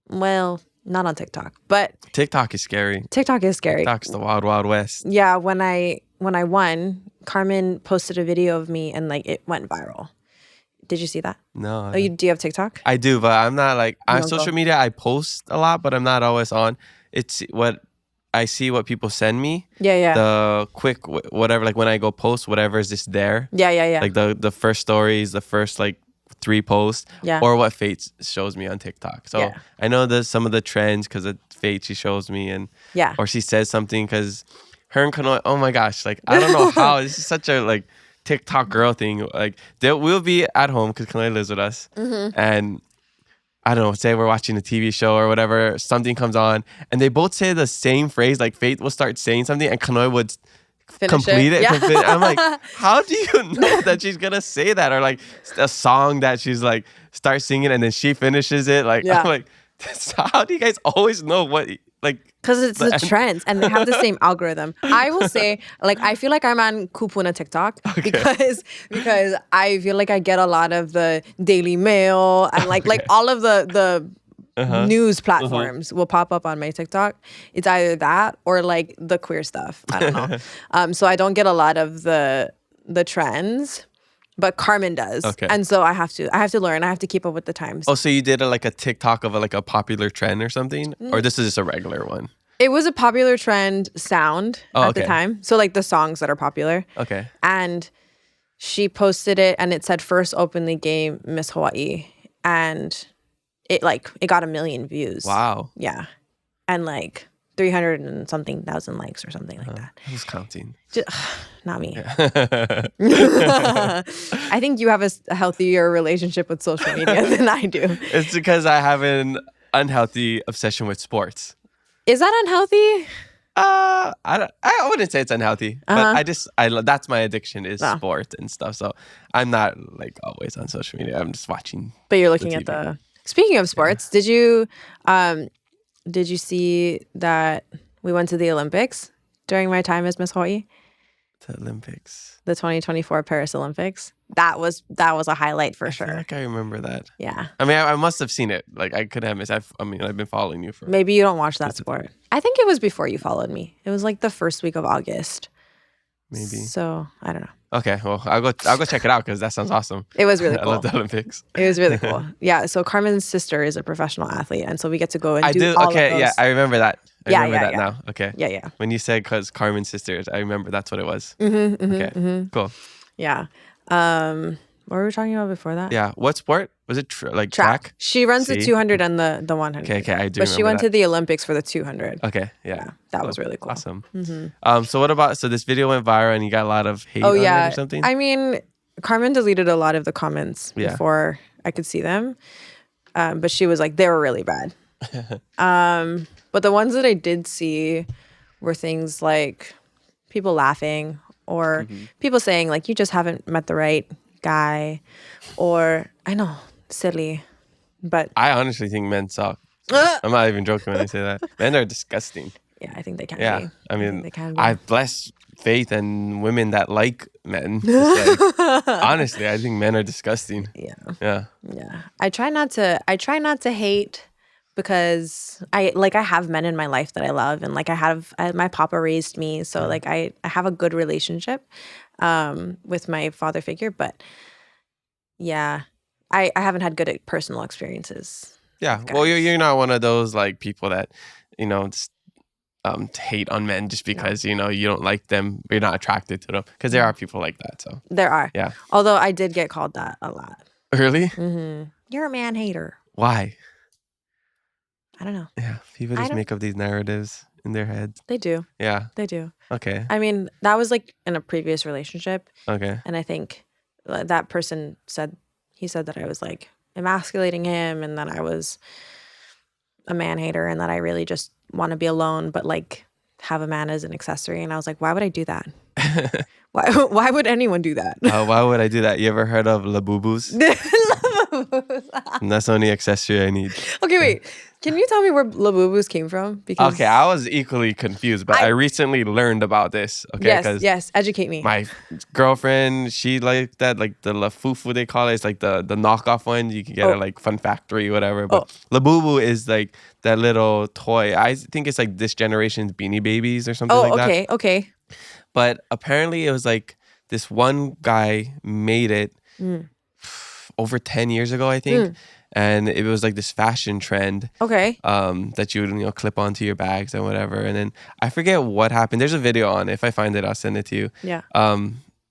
well, not on TikTok, but TikTok is scary. TikTok's the wild, wild west. Yeah, when I won, Carmen posted a video of me and like it went viral. Did you see that? No. Do you have TikTok? I do, but I'm not like on social media. I post a lot, but I'm not always on. It's what I see, what people send me. Yeah. The quick whatever, like when I go post, whatever is just there. Yeah. Like the first stories, the first like 3 posts, or what Fate shows me on TikTok. So I know there's some of the trends because of Fate she shows me, and or she says something because her and Kanoe, oh my gosh, like I don't know how this is such a like TikTok girl thing. Like we'll be at home because Kanoe lives with us, and I don't know, say we're watching a TV show or whatever, something comes on, and they both say the same phrase. Like Fate will start saying something, and Kanoe would complete it. I'm like, how do you know that she's gonna say that? Or like a song that she's like starts singing and then she finishes it. Like I'm like, how do you guys always know what like? Because it's the trends and they have the same algorithm. I will say, like, I feel like I'm on Kupuna TikTok because I feel like I get a lot of the Daily Mail and like all of the news platforms will pop up on my TikTok. It's either that or like the queer stuff. I don't know. So I don't get a lot of the trends, but Carmen does. Okay. And so I have to learn. I have to keep up with the times. Oh, so you did like a TikTok of a popular trend or something? Or this is just a regular one? It was a popular trend sound at the time. So like the songs that are popular. Okay. And she posted it and it said first openly gay Miss Hawai'i. And it got 1 million views. Wow. Yeah. And like 300 and something thousand likes or something like that. Who's counting? Not me. I think you have a healthier relationship with social media than I do. It's because I have an unhealthy obsession with sports. Is that unhealthy? I wouldn't say it's unhealthy, but that's my addiction is sport and stuff. So I'm not like always on social media. I'm just watching. But you're looking at the. Speaking of sports, did you see that we went to the Olympics during my time as Miss Hawai'i? The Olympics. The 2024 Paris Olympics. That was a highlight for sure. I feel like I remember that. Yeah. I mean, I must have seen it. Like I could have missed. I've been following you for. Maybe you don't watch that sport. I think it was before you followed me. It was like the first week of August. Maybe. So I don't know. Okay, well I'll go check it out because that sounds awesome. It was really cool. I love the Olympics. It was really cool. Yeah. So Carmen's sister is a professional athlete, and so we get to go and do all of those. Yeah, I remember that. I remember that now. Okay. Yeah. When you said because Carmen's sisters, I remember that's what it was. Okay. Cool. Yeah. What were we talking about before that? Yeah. What sport Was it like track? She runs the See? 200 and the 100. Okay, I do. But she remember went that. to the Olympics for the 200. Okay, yeah. That was really cool. Awesome. So what about, so this video went viral and you got a lot of hate on it or something? I mean, Carmen deleted a lot of the comments Yeah. before I could see them. But she was like, they were really bad. But the ones that I did see were things like people laughing or people saying like, you just haven't met the right guy, or I know, silly. But I honestly think men suck. I'm not even joking when I say that. Men are disgusting. yeah, I think they can Yeah. be. I mean, they can be. I bless faith in women that like men. Just like, honestly, I think men are disgusting. Yeah. Yeah. Yeah. I try not to hate because I have men in my life that I love, and like my papa raised me, so like I have a good relationship with my father figure, but yeah, I haven't had good personal experiences. Yeah. Well, you're not one of those like people that, just hate on men just because, you don't like them, you're not attracted to them. Because there are people like that. So There are. Yeah. Although I did get called that a lot. Really? You're a man hater. Why? I don't know. Yeah. People just make up these narratives in their heads. They do. Yeah. They do. Okay. I mean, that was like in a previous relationship. Okay. And I think that person said that I was like emasculating him and that I was a man hater and that I really just want to be alone, but like have a man as an accessory. And I was like, why would I do that? Why would anyone do that? Why would I do that? You ever heard of labubus? And that's the only accessory I need. Okay, wait. Can you tell me where labubus came from? Because Okay, I was equally confused, but I recently learned about this. Okay, yes, educate me. My girlfriend, she liked that, like the lafufu they call it. It's like the knockoff one. You can get it like Fun Factory, whatever. But labubu is like that little toy. I think it's like this generation's Beanie Babies or something like that. Okay. But apparently it was like this one guy made it over 10 years ago, I think. And it was like this fashion trend. Okay. That you would, clip onto your bags and whatever. And then I forget what happened. There's a video on it. If I find it, I'll send it to you. Yeah.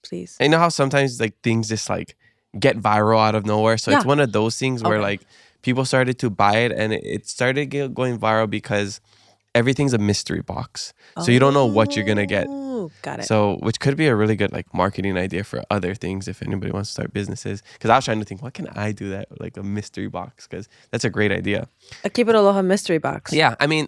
Please. And you know how sometimes like things just like get viral out of nowhere? So it's one of those things where like people started to buy it and it started going viral because everything's a mystery box. So you don't know what you're going to get. Got it. So, which could be a really good like marketing idea for other things if anybody wants to start businesses. Because I was trying to think, what can I do that like a mystery box? Because that's a great idea. A Keep It Aloha mystery box. Yeah, I mean,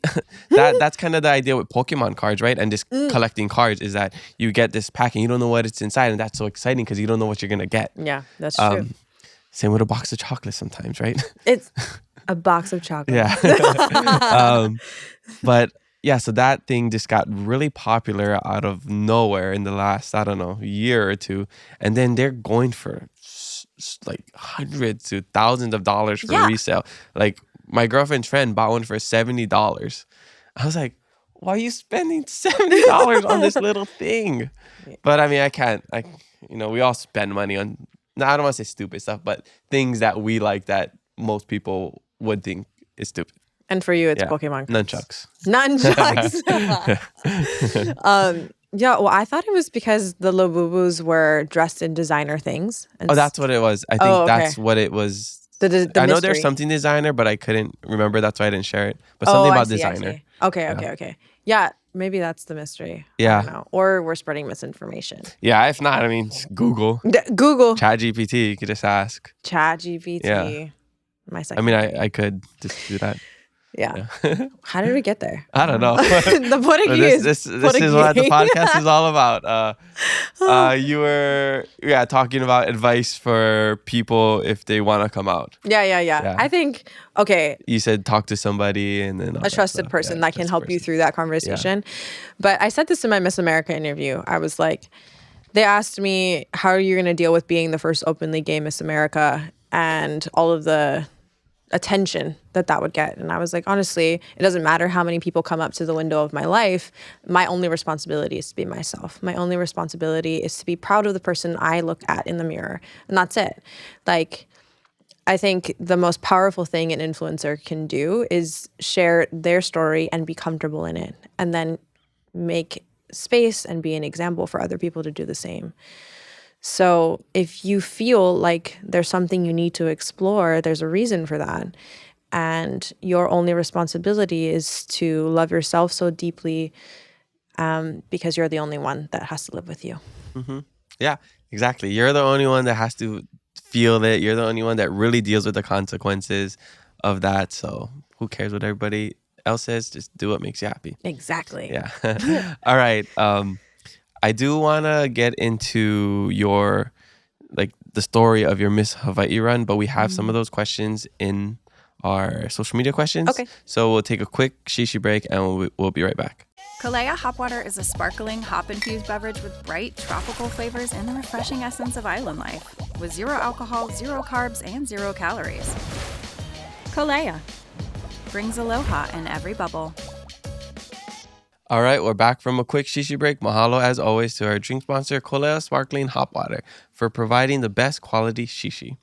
that's kind of the idea with Pokemon cards, right? And just collecting cards is that you get this pack and you don't know what it's inside, and that's so exciting because you don't know what you're gonna get. Yeah, that's true. Same with a box of chocolates sometimes, right? It's a box of chocolate. Yeah. But yeah, so that thing just got really popular out of nowhere in the last, I don't know, year or two. And then they're going for like hundreds to thousands of dollars for resale. Like my girlfriend's friend bought one for $70. I was like, why are you spending $70 on this little thing? But I mean, we all spend money on, I don't want to say stupid stuff, but things that we like that most people would think is stupid. And for you, it's Pokemon cards. Nunchucks. Yeah, well, I thought it was because the labubus were dressed in designer things. And that's what it was. I think that's what it was. The I know mystery. there's something designer, but I couldn't remember. That's why I didn't share it. But something about I see. designer. Okay. Yeah, maybe that's the mystery. Yeah. I don't know. Or we're spreading misinformation. Yeah, if not, I mean, Google. Google. ChatGPT, you could just ask. ChatGPT. Yeah. My second. I mean, I could just do that. Yeah. How did we get there? I don't know. The Portuguese. This is what the podcast is all about. You were talking about advice for people if they want to come out. Yeah. I think, okay. You said talk to somebody and then a trusted person that can help you through that conversation. Yeah. But I said this in my Miss America interview. I was like, they asked me, how are you going to deal with being the first openly gay Miss America and all of the attention that would get? And I was like, honestly, it doesn't matter how many people come up to the window of my life. My only responsibility is to be myself. My only responsibility is to be proud of the person I look at in the mirror. And that's it. Like, I think the most powerful thing an influencer can do is share their story and be comfortable in it, and then make space and be an example for other people to do the same. So if you feel like there's something you need to explore, there's a reason for that. And your only responsibility is to love yourself so deeply because you're the only one that has to live with you. Yeah, exactly. You're the only one that has to feel it. You're the only one that really deals with the consequences of that. So who cares what everybody else says? Just do what makes you happy. Exactly. Yeah. All right. I do want to get into your, like, the story of your Miss Hawai'i run, but we have some of those questions in our social media questions. Okay. So we'll take a quick shishi break and we'll be right back. Kalea Hop Water is a sparkling, hop-infused beverage with bright, tropical flavors and the refreshing essence of island life, with 0 alcohol, 0 carbs, and 0 calories. Kalea brings aloha in every bubble. All right, we're back from a quick shishi break. Mahalo, as always, to our drink sponsor, Kolea Sparkling Hop Water, for providing the best quality shishi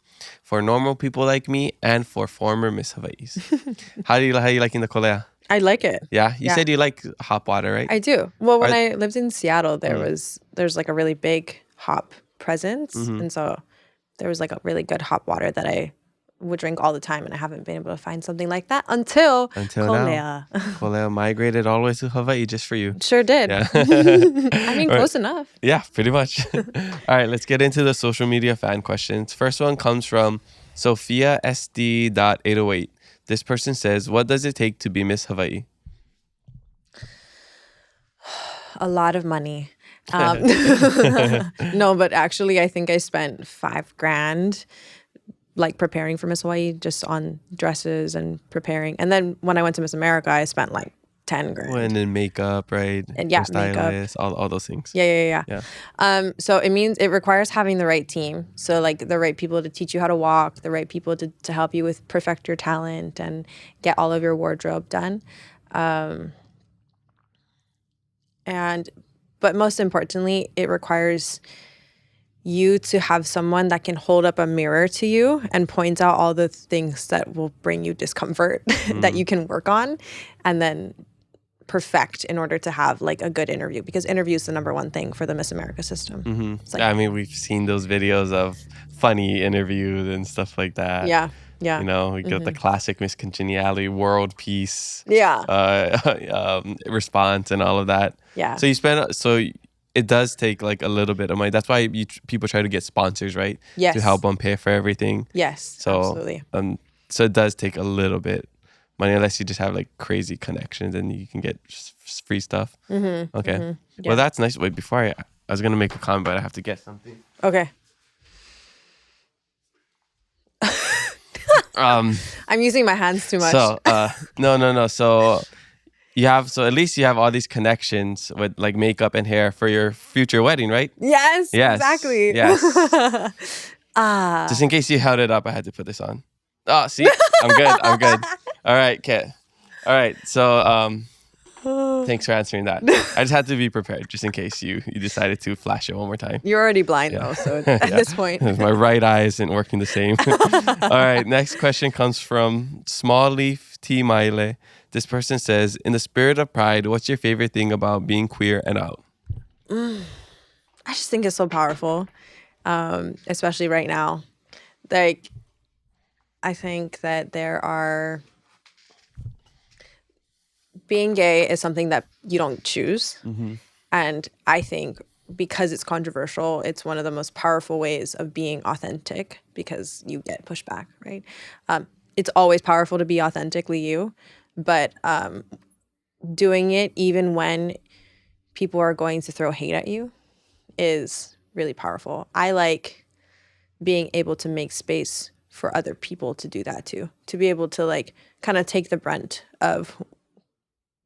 for normal people like me and for former Miss Hawaii's. How you liking the Kolea? I like it. Yeah, you said you like hop water, right? I do. Well, when I lived in Seattle, there's like a really big hop presence. And so there was like a really good hop water that I would drink all the time, and I haven't been able to find something like that until Kolea. Now. Kolea migrated all the way to Hawaii just for you. Sure did. Yeah. I mean, close enough. Yeah, pretty much. All right, let's get into the social media fan questions. First one comes from Sophia SD.808. This person says, what does it take to be Miss Hawai'i? A lot of money. No, but actually, I think I spent $5,000 like preparing for Miss Hawai'i, just on dresses and preparing. And then when I went to Miss America, I spent like $10,000. And then makeup, right? And yeah, stylist, all those things. Yeah. So it requires having the right team. So like the right people to teach you how to walk, the right people to help you with perfect your talent and get all of your wardrobe done. But most importantly, it requires you to have someone that can hold up a mirror to you and point out all the things that will bring you discomfort that you can work on and then perfect in order to have like a good interview, because interview is the number one thing for the Miss America system. Like, I mean, we've seen those videos of funny interviews and stuff like that. Yeah. You know, we got the classic Miss Congeniality, world peace, response and all of that. Yeah. So it does take like a little bit of money. That's why people try to get sponsors, right? Yes. To help them pay for everything. Yes, So, absolutely. So it does take a little bit money, unless you just have like crazy connections and you can get just free stuff. Okay. Yeah. Well, that's nice. Wait, before I was going to make a comment, but I have to get something. Okay. I'm using my hands too much. So, no. So at least you have all these connections with like makeup and hair for your future wedding, right? Yes, exactly. Yes. Just in case you held it up, I had to put this on. Oh, see? I'm good. All right, Kit. All right, so thanks for answering that. I just had to be prepared just in case you decided to flash it one more time. You're already blind though, so at this point. My right eye isn't working the same. All right, next question comes from Small Leaf T. Maile. This person says, in the spirit of pride, what's your favorite thing about being queer and out? I just think it's so powerful, especially right now. Like, I think that being gay is something that you don't choose. And I think because it's controversial, it's one of the most powerful ways of being authentic, because you get pushback, right? It's always powerful to be authentically you. But doing it even when people are going to throw hate at you is really powerful. I like being able to make space for other people to do that too, to be able to like kind of take the brunt of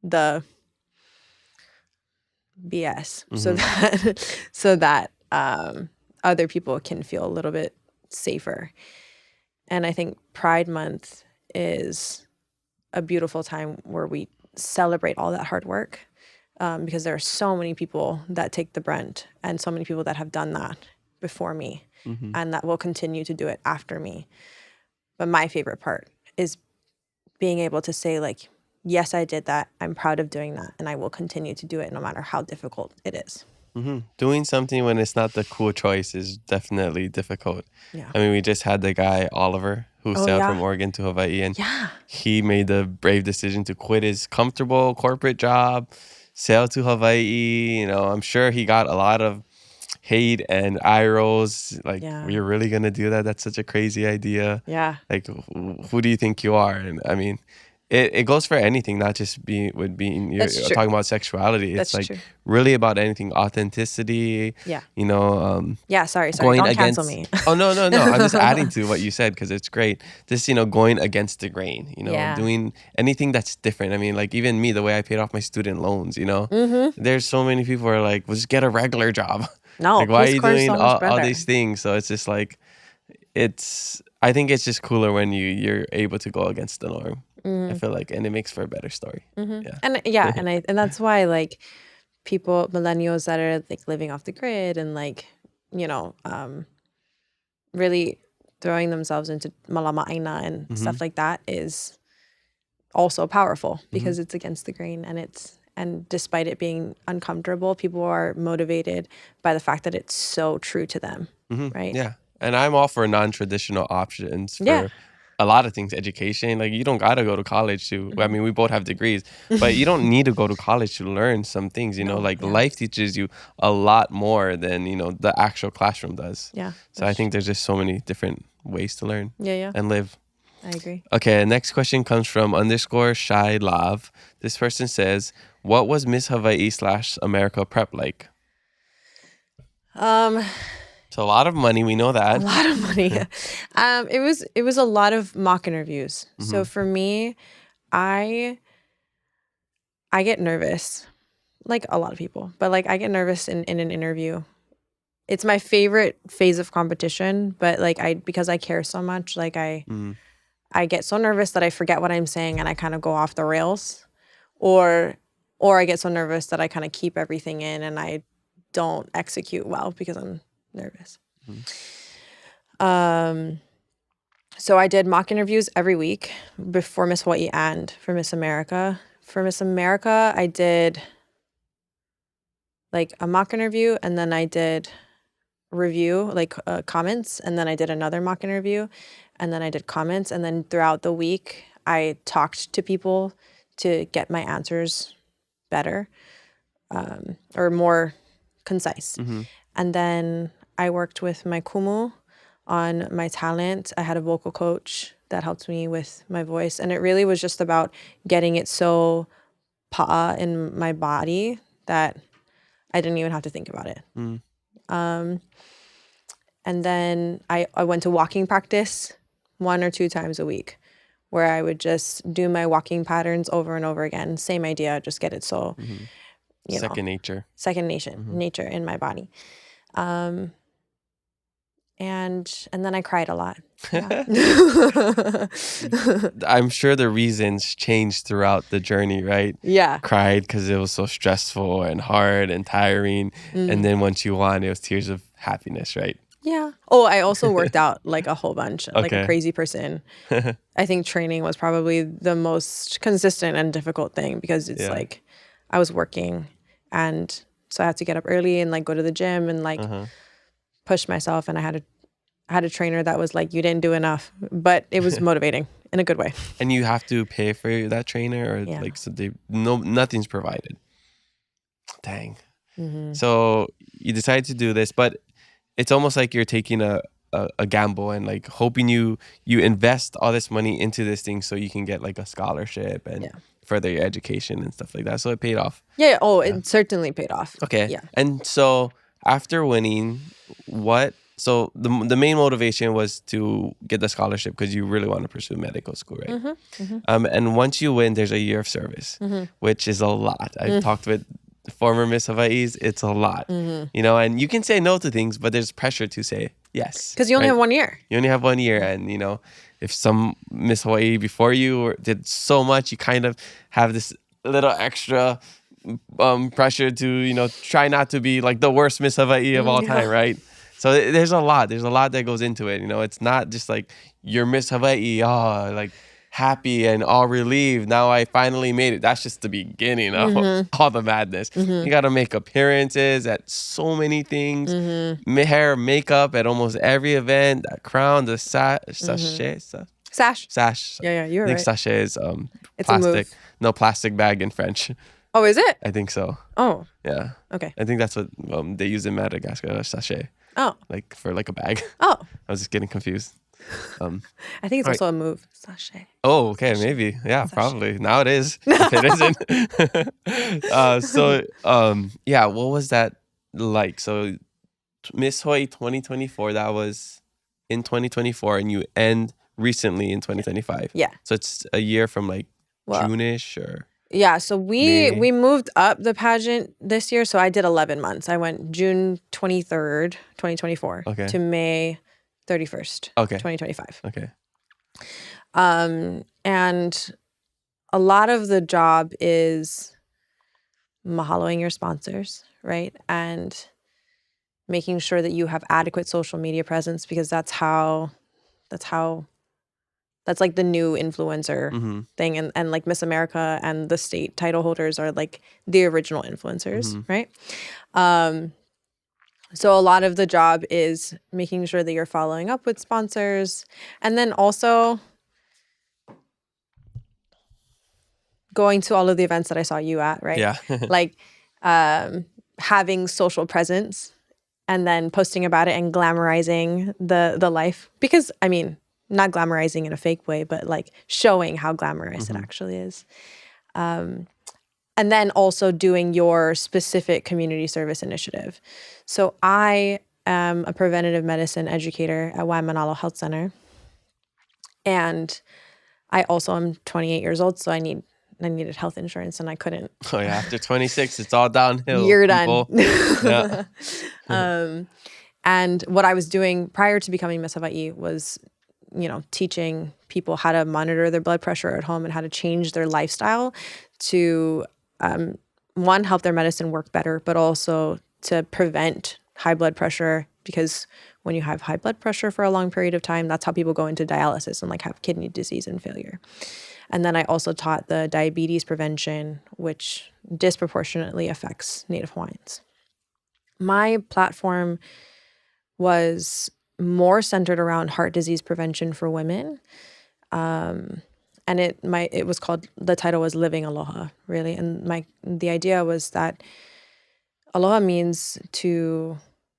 the BS so that other people can feel a little bit safer. And I think Pride Month is a beautiful time where we celebrate all that hard work, because there are so many people that take the brunt and so many people that have done that before me and that will continue to do it after me. But my favorite part is being able to say like, yes, I did that. I'm proud of doing that. And I will continue to do it no matter how difficult it is. Doing something when it's not the cool choice is definitely difficult. Yeah. I mean, we just had the guy, Oliver, who sailed yeah. from Oregon to Hawaii, and Yeah. he made the brave decision to quit his comfortable corporate job, sail to Hawaii. You know, I'm sure he got a lot of hate and eye rolls. Like, Yeah. you're really going to do that? That's such a crazy idea. Yeah. Like, who do you think you are? And I mean, it goes for anything, not just being you're That's true. talking about sexuality. It's That's like true. really about anything, authenticity. Yeah. You know, Yeah. Sorry. going Don't against. cancel me. Oh no. I'm just adding to what you said because it's great. Just going against the grain. Yeah. Doing anything that's different. I mean, like even me, the way I paid off my student loans. Mm-hmm. There's so many people who are like, well, just get a regular job. No. Like, why are Peace you Corps is doing so much all better. these things? So it's just like, I think it's just cooler when you're able to go against the norm. I feel like, and it makes for a better story. Yeah. And that's why like people, millennials that are like living off the grid and like, really throwing themselves into malama and stuff like that is also powerful because it's against the grain and despite it being uncomfortable, people are motivated by the fact that it's so true to them, right? Yeah. And I'm all for non-traditional options for Yeah. a lot of things. Education, like you don't got to go to college to, I mean, we both have degrees, but you don't need to go to college to learn some things, life teaches you a lot more than, the actual classroom does. Yeah. So I think there's just so many different ways to learn Yeah. and live. I agree. Okay, next question comes from _Shy Love. This person says, what was Miss Hawai'i / America prep like? It's a lot of money. We know that. A lot of money. It was a lot of mock interviews. So for me, I get nervous, like a lot of people, but like I get nervous in an interview. It's my favorite phase of competition, but like because I care so much, like I get so nervous that I forget what I'm saying and I kind of go off the rails, or I get so nervous that I kind of keep everything in and I don't execute well because I'm nervous. So I did mock interviews every week before Miss Hawai'i and for Miss America. For Miss America, I did like a mock interview and then I did review, like comments, and then I did another mock interview and then I did comments, and then throughout the week I talked to people to get my answers better or more concise. And then I worked with my kumu on my talent. I had a vocal coach that helped me with my voice. And it really was just about getting it so pa'a in my body that I didn't even have to think about it. And then I went to walking practice 1 or 2 times a week where I would just do my walking patterns over and over again. Same idea, just get it so, Second nature in my body. And then I cried a lot. Yeah. I'm sure the reasons changed throughout the journey, right? Yeah. Cried because it was so stressful and hard and tiring. And then once you won, it was tears of happiness, right? Yeah. Oh, I also worked out like a whole bunch, like a Okay. crazy person. I think training was probably the most consistent and difficult thing because it's like I was working and so I had to get up early and like go to the gym and like push myself, and I had a trainer that was like, you didn't do enough, but it was motivating in a good way. And you have to pay for that trainer, or Yeah. like so nothing's provided. Dang. So you decided to do this, but it's almost like you're taking a gamble and like hoping you invest all this money into this thing so you can get like a scholarship and further your education and stuff like that. So it paid off. Yeah. Oh, it certainly paid off. Okay. Yeah. And so after winning, so the main motivation was to get the scholarship because you really want to pursue medical school, right? And once you win, there's a year of service, which is a lot. I've talked with former Miss Hawaii's. It's a lot, and you can say no to things, but there's pressure to say yes. Because you only have 1 year. You only have 1 year, and if some Miss Hawai'i before you did so much, you kind of have this little extra pressure to try not to be like the worst Miss Hawai'i of all time, right? So there's a lot that goes into it. It's not just like you're Miss Hawai'i, like happy and all relieved. Now I finally made it. That's just the beginning of all the madness. You got to make appearances at so many things. Hair, makeup at almost every event. That crown, the sachet. Sash. Yeah, you're I think right. sachet is It's a move. plastic. No, plastic bag in French. Oh, is it? I think so. Oh, Yeah. okay. I think that's what they use in Madagascar, a sachet. Oh, Like for like a bag. oh. I was just getting confused. I think it's All also a move. Sachet. Oh, okay, maybe. Yeah, probably. Now it is. If it isn't. Yeah, what was that like? So Miss Hawai'i 2024, that was in 2024, and you end recently in 2025. Yeah. So it's a year from like Well, June-ish or Yeah, so May. we moved up the pageant this year. So I did 11 months. I went June 23rd, 2024 Okay. to May 31st, Okay. 2025. Okay. And a lot of the job is mahaloing your sponsors, right? And making sure that you have adequate social media presence, because that's like the new influencer thing. And like Miss America and the state title holders are like the original influencers, right? So a lot of the job is making sure that you're following up with sponsors, and then also going to all of the events that I saw you at, right? Yeah. Like having social presence and then posting about it and glamorizing the life. Because, I mean, not glamorizing in a fake way, but like showing how glamorous it actually is. And then also doing your specific community service initiative. So I am a preventative medicine educator at Waimānalo Health Center. And I also am 28 years old, so I needed health insurance, and I couldn't. Oh yeah, after 26, it's all downhill. You're people. done. Yeah. And what I was doing prior to becoming Miss Hawai'i was, teaching people how to monitor their blood pressure at home and how to change their lifestyle to, one, help their medicine work better, but also to prevent high blood pressure, because when you have high blood pressure for a long period of time, that's how people go into dialysis and like have kidney disease and failure. And then I also taught the diabetes prevention, which disproportionately affects Native Hawaiians. My platform was more centered around heart disease prevention for women. And it was called, the title was Living Aloha, really. And the idea was that Aloha means to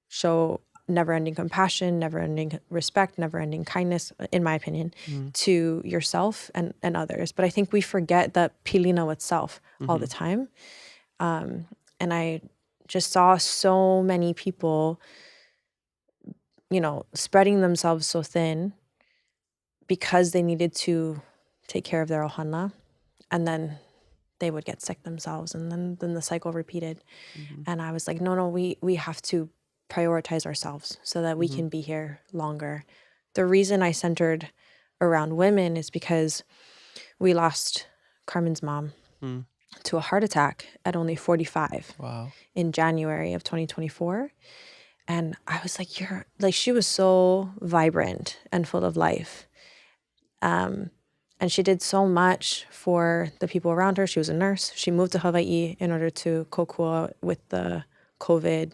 show never-ending compassion, never-ending respect, never-ending kindness, in my opinion, to yourself and others. But I think we forget the pilina itself all the time. And I just saw so many people, spreading themselves so thin because they needed to take care of their ohana, and then they would get sick themselves, and then the cycle repeated. And I was like, no, we have to prioritize ourselves so that we can be here longer. The reason I centered around women is because we lost Carmen's mom to a heart attack at only 45 in January of 2024. And I was like, she was so vibrant and full of life. And she did so much for the people around her. She was a nurse. She moved to Hawaii in order to kokua with the COVID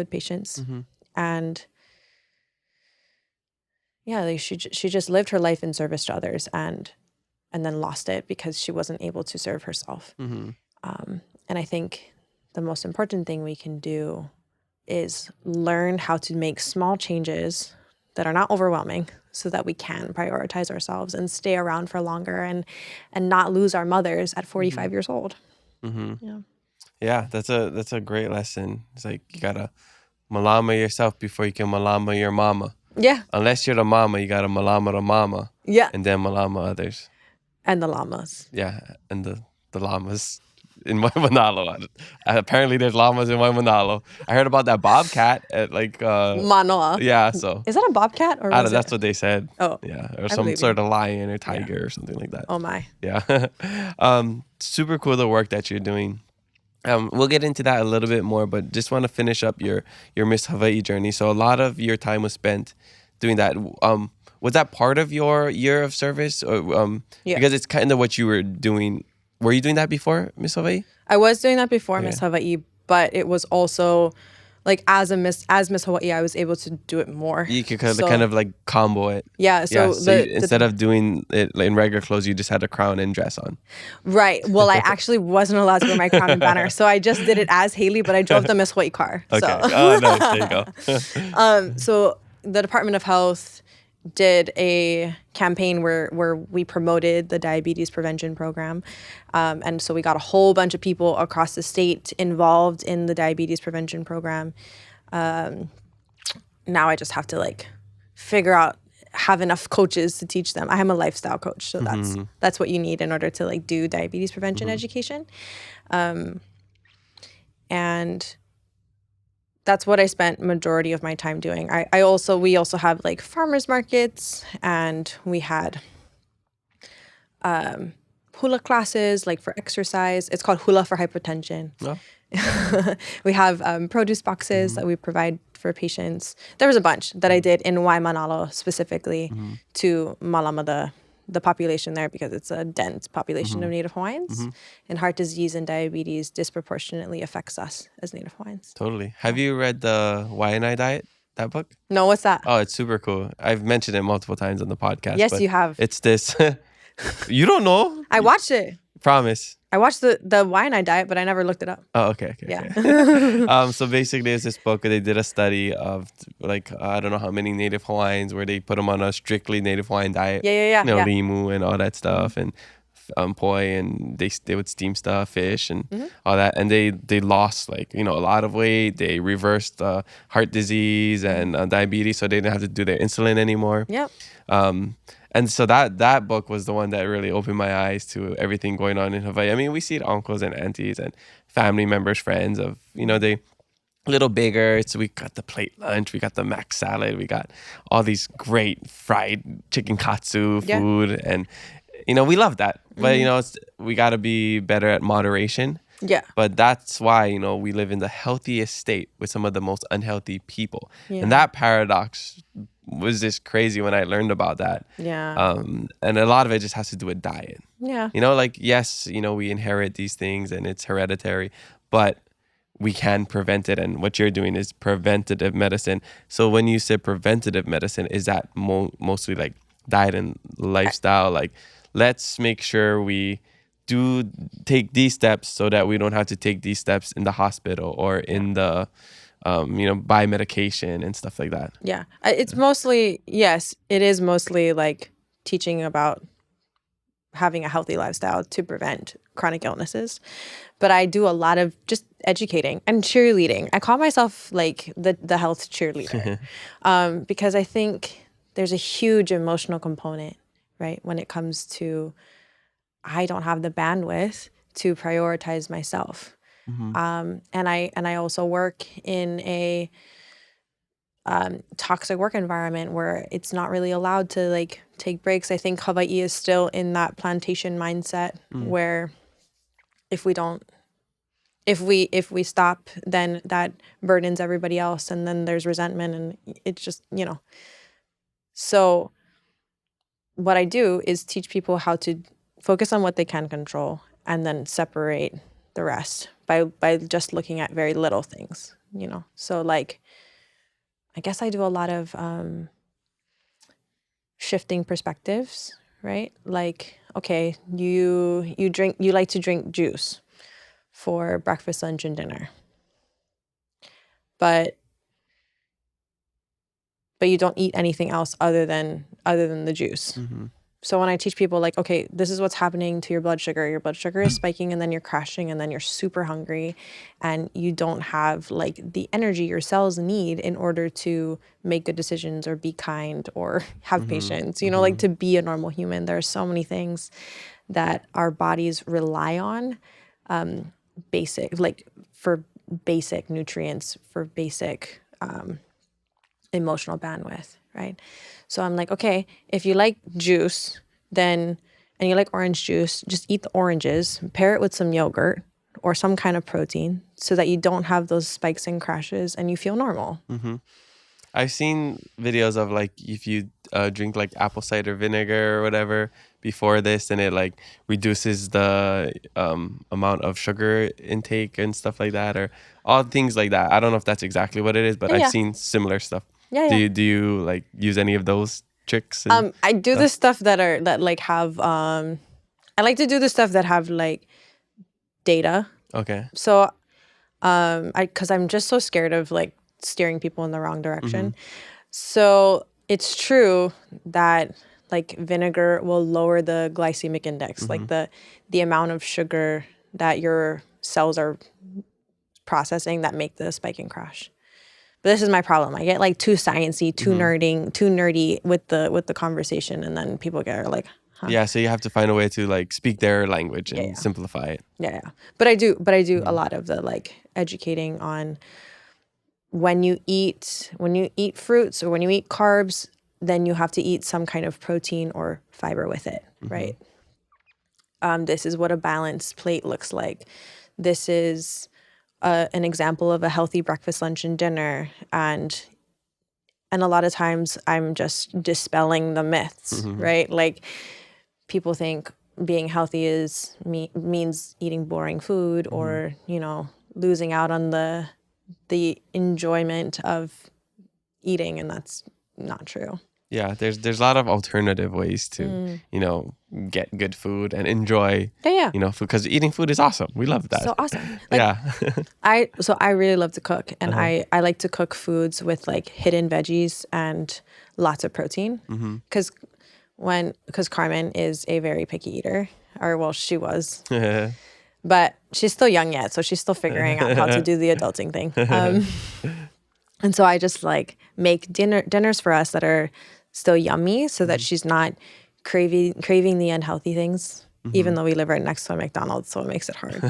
patients. And yeah, she just lived her life in service to others, and then lost it because she wasn't able to serve herself. And I think the most important thing we can do is learn how to make small changes that are not overwhelming, so that we can prioritize ourselves and stay around for longer and not lose our mothers at 45 years old. Yeah, that's a great lesson. It's like you gotta malama yourself before you can malama your mama. Yeah. Unless you're the mama, you gotta malama the mama. Yeah. And then malama others. And the llamas. Yeah, and the llamas in Waimānalo. Apparently there's llamas in Waimānalo. I heard about that bobcat at like Manoa. Yeah, so Is that a bobcat or was that's what they said. Oh. Yeah, or some sort of lion or tiger or something like that. Oh my. Yeah. Super cool the work that you're doing. We'll get into that a little bit more, but just want to finish up your Miss Hawai'i journey. So a lot of your time was spent doing that. was that part of your year of service? Or, Yeah. Because it's kind of what you were doing. Were you doing that before Miss Hawai'i? I was doing that before Miss Hawai'i, but it was also like as Miss Hawai'i, I was able to do it more. You could kind of like combo it. Yeah. So, instead of doing it in regular clothes, you just had a crown and dress on. Right. Well, I actually wasn't allowed to wear my crown and banner, so I just did it as Hayley, but I drove the Miss Hawai'i car. Okay. So. Oh, nice. There you go. So the Department of Health did a campaign where we promoted the diabetes prevention program. And so we got a whole bunch of people across the state involved in the diabetes prevention program. Now I just have to like figure out, have enough coaches to teach them. I am a lifestyle coach, so that's what you need in order to like do diabetes prevention education. And that's what I spent majority of my time doing. We also have like farmers markets, and we had hula classes like for exercise. It's called hula for hypertension. Oh. We have produce boxes that we provide for patients. There was a bunch that I did in Waimānalo specifically to malama the population there, because it's a dense population of Native Hawaiians, and heart disease and diabetes disproportionately affects us as Native Hawaiians. Totally. Have you read the Waianae Diet, that book? No, what's that? Oh, it's super cool. I've mentioned it multiple times on the podcast. Yes, but you have. It's this. You don't know? I watched it. Promise. I watched the Waianae Diet, but I never looked it up. Oh, okay. Yeah. So basically, it's this book. They did a study of like I don't know how many Native Hawaiians, where they put them on a strictly Native Hawaiian diet. Yeah. You know, limu and all that stuff, and poi, and they would steam stuff, fish, and all that. And they lost like a lot of weight. They reversed heart disease and diabetes, so they didn't have to do their insulin anymore. Yep. And so that book was the one that really opened my eyes to everything going on in Hawaii. I mean, we see it uncles and aunties and family members, friends of, they a little bigger. So we got the plate lunch, we got the mac salad, we got all these great fried chicken katsu food. And, we love that. But, we got to be better at moderation. Yeah. But that's why, we live in the healthiest state with some of the most unhealthy people. Yeah. And that paradox was just crazy when I learned about that. Yeah. And a lot of it just has to do with diet. Yeah. Yes, we inherit these things and it's hereditary, but we can prevent it. And what you're doing is preventative medicine. So when you say preventative medicine, is that mostly like diet and lifestyle? Like, let's make sure we do take these steps so that we don't have to take these steps in the hospital or in the buy medication and stuff like that. Yeah. It's mostly, yes, it is mostly like teaching about having a healthy lifestyle to prevent chronic illnesses. But I do a lot of just educating and cheerleading. I call myself like the health cheerleader because I think there's a huge emotional component, right? When it comes to, I don't have the bandwidth to prioritize myself. And I also work in a toxic work environment where it's not really allowed to like take breaks. I think Hawaii is still in that plantation mindset where if we stop, then that burdens everybody else, and then there's resentment, and it's just So what I do is teach people how to focus on what they can control and then separate the rest by just looking at very little things, So like, I guess I do a lot of shifting perspectives, right? Like, okay, you like to drink juice for breakfast, lunch, and dinner, but you don't eat anything else other than the juice. So when I teach people like, okay, this is what's happening to your blood sugar is spiking, and then you're crashing, and then you're super hungry, and you don't have like the energy your cells need in order to make good decisions or be kind or have patience, like to be a normal human. There are so many things that our bodies rely on, for basic nutrients, for basic emotional bandwidth, right? So I'm like, okay, if you like juice, and you like orange juice, just eat the oranges, pair it with some yogurt or some kind of protein so that you don't have those spikes and crashes and you feel normal. I've seen videos of like, if you drink like apple cider vinegar or whatever before this, and it like reduces the amount of sugar intake and stuff like that, or all things like that. I don't know if that's exactly what it is, but I've seen similar stuff. Do you like use any of those tricks? I do the stuff that like have I like to do the stuff that have like data. Okay. So because I'm just so scared of like steering people in the wrong direction. So it's true that like vinegar will lower the glycemic index, like the amount of sugar that your cells are processing that make the spike and crash. But this is my problem. I get like too sciencey, too nerdy with the conversation, and then people get like, huh. Yeah, so you have to find a way to like speak their language and simplify it. Yeah. But I do a lot of the like educating on when you eat fruits or when you eat carbs, then you have to eat some kind of protein or fiber with it, right? This is what a balanced plate looks like. This is an example of a healthy breakfast, lunch, and dinner. And a lot of times I'm just dispelling the myths, right? Like people think being healthy means eating boring food or, you know, losing out on the enjoyment of eating, and that's not true. Yeah, there's a lot of alternative ways to, you know, get good food and enjoy, you know, food, because eating food is awesome. We love that. So awesome. Like, I really love to cook, and I like to cook foods with like hidden veggies and lots of protein. Because Carmen is a very picky eater, or well, she was. But she's still young yet, so she's still figuring out how to do the adulting thing. And so I just like make dinners for us that are still yummy, so that she's not craving the unhealthy things, even though we live right next to a McDonald's, so it makes it hard.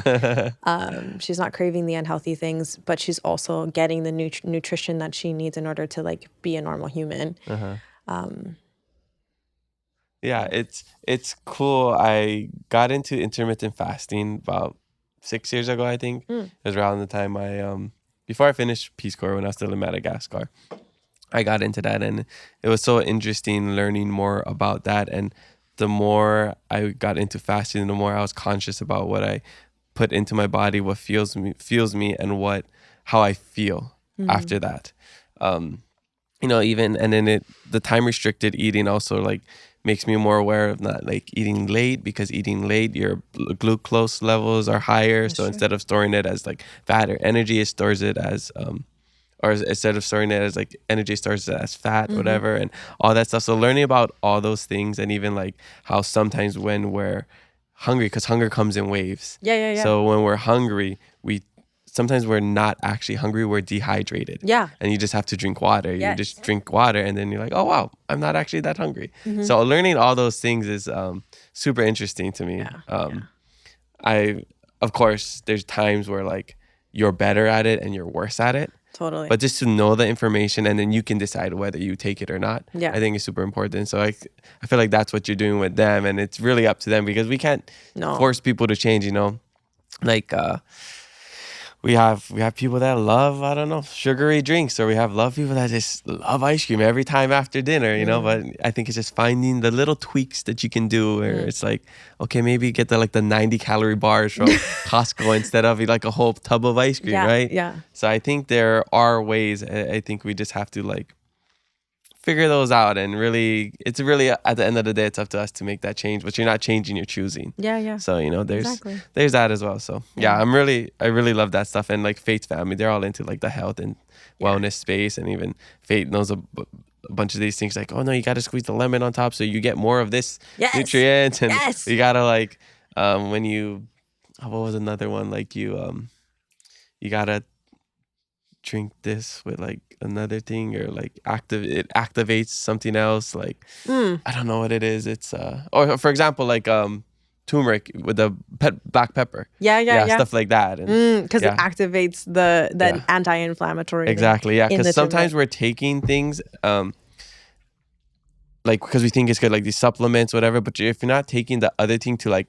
She's not craving the unhealthy things, but she's also getting the nutrition that she needs in order to like be a normal human. Yeah, it's cool. I got into intermittent fasting about 6 years ago, I think. It was around the time before I finished Peace Corps, when I was still in Madagascar. I got into that, and it was so interesting learning more about that. And the more I got into fasting, the more I was conscious about what I put into my body, what fuels me, and how I feel after that. You know, even, and then the time restricted eating also like makes me more aware of not like eating late, because eating late, your glucose levels are higher. So instead of storing it as like fat or energy, it stores it as or instead of storing it as like energy, stores it as fat, whatever, and all that stuff. So learning about all those things, and even like how sometimes when we're hungry, because hunger comes in waves. Yeah. So when we're hungry, sometimes we're not actually hungry, we're dehydrated. Yeah. And you just have to drink water. You just drink water, and then you're like, oh, wow, I'm not actually that hungry. So learning all those things is super interesting to me. Of course, there's times where like you're better at it and you're worse at it. Totally. But just to know the information, and then you can decide whether you take it or not. Yeah. I think is super important. So I feel like that's what you're doing with them, and it's really up to them, because we can't force people to change, you know? Like, we have people that love, I don't know, sugary drinks, or we love people that just love ice cream every time after dinner, you know. But I think it's just finding the little tweaks that you can do, where it's like, okay, maybe get the 90-calorie bars from Costco instead of like a whole tub of ice cream, right? Yeah. So I think there are ways. I think we just have to like figure those out, and really, it's really, at the end of the day, it's up to us to make that change, but you're not changing, you're choosing. Yeah. So, you know, there's that as well. So yeah, I really love that stuff. And like Faith's family, they're all into like the health and wellness space, and even Faith knows a bunch of these things, like, oh no, you got to squeeze the lemon on top so you get more of this nutrient, and you gotta like when you, what was another one, like you gotta drink this with like another thing, or like it activates something else, like I don't know what it is. It's or for example, like turmeric with the black pepper, stuff like that, and because it activates the anti-inflammatory exactly thing, because sometimes we're taking things like because we think it's good, like these supplements, whatever, but if you're not taking the other thing to like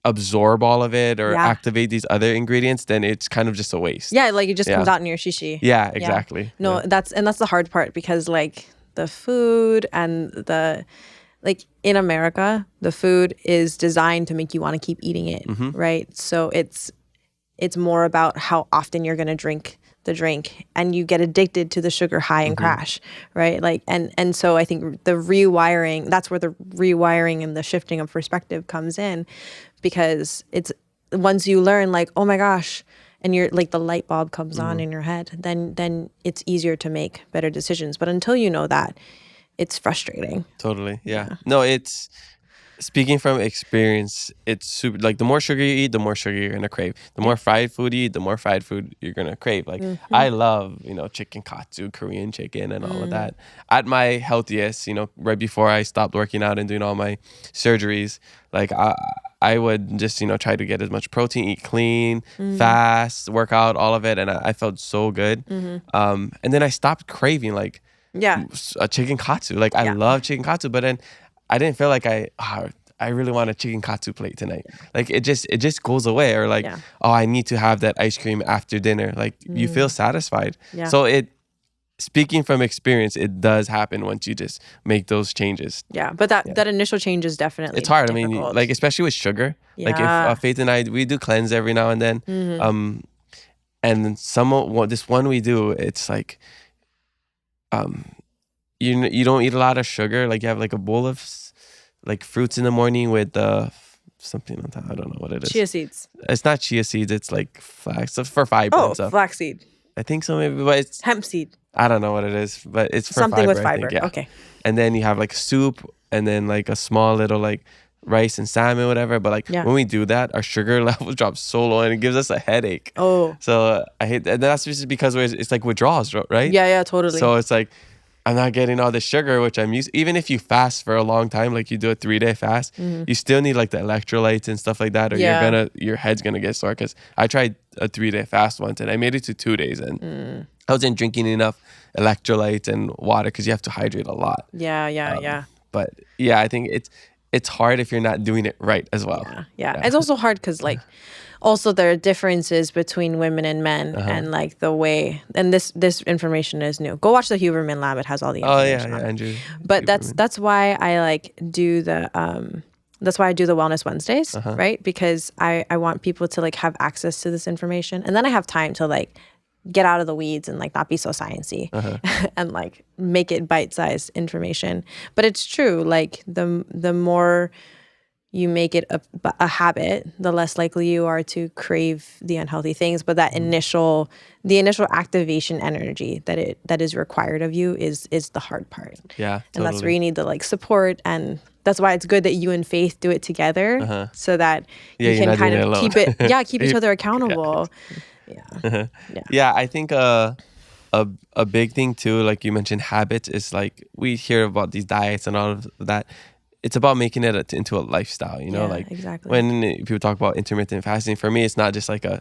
absorb all of it or activate these other ingredients, then it's kind of just a waste. Yeah, like it just comes out in your shishi. Yeah, exactly. No, that's the hard part, because like the food and the, like in America, the food is designed to make you want to keep eating it, right? So it's more about how often you're going to drink the drink, and you get addicted to the sugar high and crash, right? Like, and so I think the rewiring, that's where the rewiring and the shifting of perspective comes in, because it's once you learn like, oh my gosh, and you're like the light bulb comes on in your head, then it's easier to make better decisions. But until you know that, it's frustrating. Totally. Yeah. No, it's speaking from experience, it's super, like the more sugar you eat, the more sugar you're going to crave. The more fried food you eat, the more fried food you're going to crave. Like I love, chicken katsu, Korean chicken and all of that. At my healthiest, right before I stopped working out and doing all my surgeries, like I would just, try to get as much protein, eat clean, fast, work out, all of it. And I felt so good. And then I stopped craving like a chicken katsu. Like I love chicken katsu, but then I didn't feel like I really want a chicken katsu plate tonight. Like it just goes away. Or like, oh, I need to have that ice cream after dinner. Like you feel satisfied. Yeah. So speaking from experience, it does happen once you just make those changes. Yeah, but that initial change is definitely it's hard. difficult. I mean, like especially with sugar. Like if Faith and I, we do cleanse every now and then. And this one we do, it's like, you don't eat a lot of sugar. Like you have like a bowl of like fruits in the morning with something on top. I don't know what it is. Chia seeds. It's not chia seeds. It's like flax. It's for fiber and stuff. Flaxseed. I think so maybe, but it's hemp seed. I don't know what it is, but it's for something fiber, with fiber. I think, yeah. Okay. And then you have like soup and then like a small little like rice and salmon, whatever. But like when we do that, our sugar levels drop so low and it gives us a headache. Oh. So I hate that. And that's just because it's like withdrawals, right? Yeah, totally. So it's like, I'm not getting all the sugar, which I'm used. Even if you fast for a long time, like you do a 3-day fast, you still need like the electrolytes and stuff like that, or your head's gonna get sore. Because I tried a 3-day fast once and I made it to 2 days, and I wasn't drinking enough electrolytes and water because you have to hydrate a lot. Yeah. But yeah, I think it's hard if you're not doing it right as well. Yeah. It's also hard because like. Also, there are differences between women and men, and like the way. And this information is new. Go watch the Huberman Lab; it has all the information. Oh yeah, Andrew. But that's why I like do the that's why I do the Wellness Wednesdays, right? Because I want people to like have access to this information, and then I have time to like get out of the weeds and like not be so sciencey and like make it bite-sized information. But it's true. Like the more you make it a habit, the less likely you are to crave the unhealthy things. But that initial activation energy that is required of you is the hard part. Yeah, totally. And that's where you need the like support, and that's why it's good that you and Faith do it together, so that you can kind of keep each other accountable. Yeah, I think a big thing too, like you mentioned, habits, is like we hear about these diets and all of that. It's about making it into a lifestyle, like exactly. When people talk about intermittent fasting, for me, it's not just like a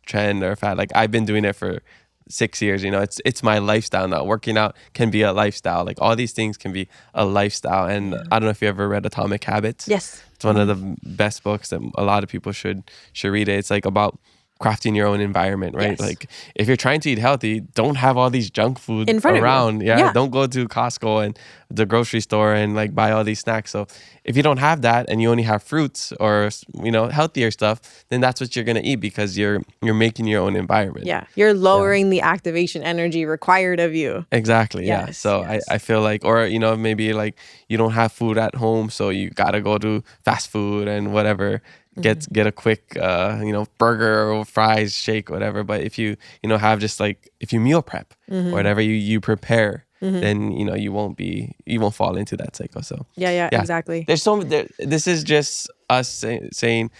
trend or a fad. Like I've been doing it for 6 years, it's my lifestyle now. Working out can be a lifestyle. Like all these things can be a lifestyle. And I don't know if you ever read Atomic Habits. Yes. It's one of the best books that a lot of people should read it. It's like about crafting your own environment, right? Yes. Like if you're trying to eat healthy, don't have all these junk food in front around. Of you. Don't go to Costco and the grocery store and like buy all these snacks. So if you don't have that and you only have fruits or healthier stuff, then that's what you're gonna eat, because you're making your own environment. Yeah, you're lowering the activation energy required of you. Exactly. Yes, yeah. So yes. I feel like, or maybe like you don't have food at home, so you gotta go to fast food and whatever. Get a quick burger or fries, shake, whatever. But if you have just like, if you meal prep or whatever, you prepare, then you won't fall into that cycle. So yeah, exactly. This is just us saying,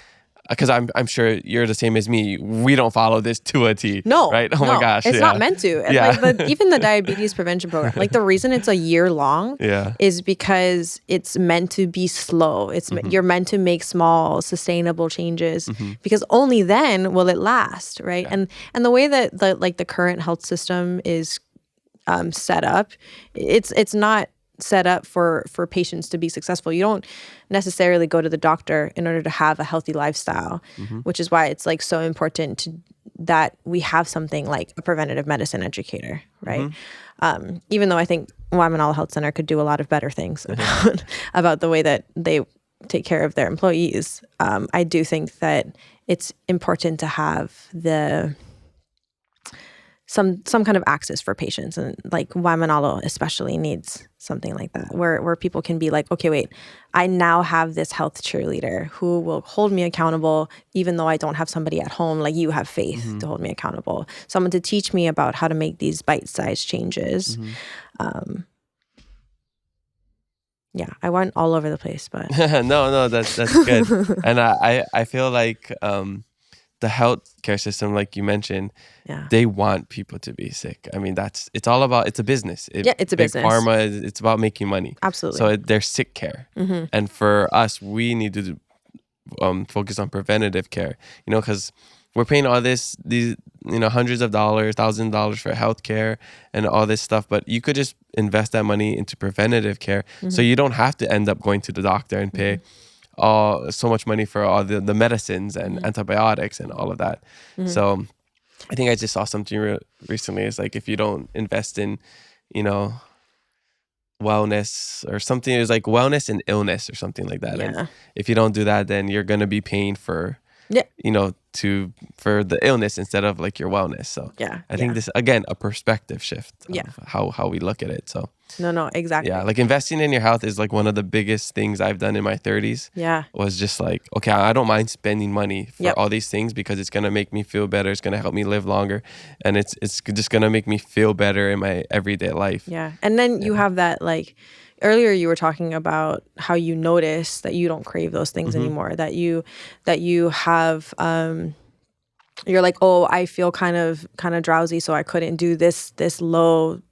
because I'm sure you're the same as me. We don't follow this to a T. No, right? Oh my gosh, it's not meant to. And like even the diabetes prevention program, like the reason it's a year long, is because it's meant to be slow. It's you're meant to make small, sustainable changes, because only then will it last, right? And the way that the current health system is set up, it's not set up for patients to be successful. You don't necessarily go to the doctor in order to have a healthy lifestyle, which is why it's like so important that we have something like a preventative medicine educator, right? Even though I think Waimānalo Health Center could do a lot of better things about the way that they take care of their employees. I do think that it's important to have some kind of access for patients, and like Waimānalo especially needs something like that, where people can be like, okay, wait, I now have this health cheerleader who will hold me accountable, even though I don't have somebody at home. Like, you have faith to hold me accountable, someone to teach me about how to make these bite-sized changes. Yeah, I went all over the place, but no, that's good. And I feel like the healthcare system, like you mentioned, they want people to be sick. I mean, it's all about, it's a business. It's a business. Pharma, it's about making money. Absolutely. So there's sick care. And for us, we need to focus on preventative care, because we're paying all these hundreds of dollars, $1,000s of dollars for healthcare and all this stuff, but you could just invest that money into preventative care, so you don't have to end up going to the doctor and pay so much money for all the medicines and antibiotics and all of that. So I think I just saw something recently. It's like, if you don't invest in, wellness or something, it was like wellness and illness or something like that. And if you don't do that, then you're going to be paying for, for the illness instead of like your wellness. So I think this, again, a perspective shift of how we look at it. So no, exactly. Yeah, like investing in your health is like one of the biggest things I've done in my 30s. Was just like, okay, I don't mind spending money for all these things, because it's going to make me feel better. It's going to help me live longer. And it's just going to make me feel better in my everyday life. Yeah. And then you have that, like, earlier you were talking about how you notice that you don't crave those things anymore, that you have, you're like, oh, I feel kind of drowsy, so I couldn't do this low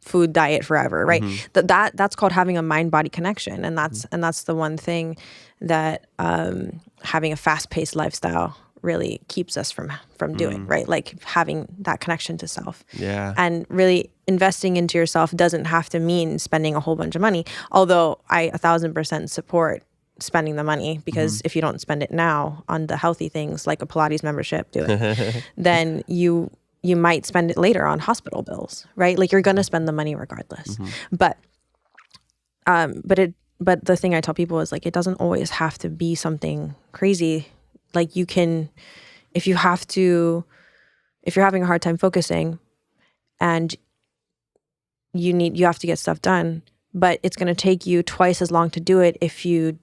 food diet forever, right? That's called having a mind-body connection, and that's the one thing that having a fast-paced lifestyle really keeps us from doing, right? Like, having that connection to self. And really investing into yourself doesn't have to mean spending a whole bunch of money, although I 1,000% support spending the money, because if you don't spend it now on the healthy things like a Pilates membership, do it, then you might spend it later on hospital bills, right? Like, you're gonna spend the money regardless. But the thing I tell people is, like, it doesn't always have to be something crazy. Like, you can, if you're having a hard time focusing and you have to get stuff done, but it's going to take you twice as long to do it if you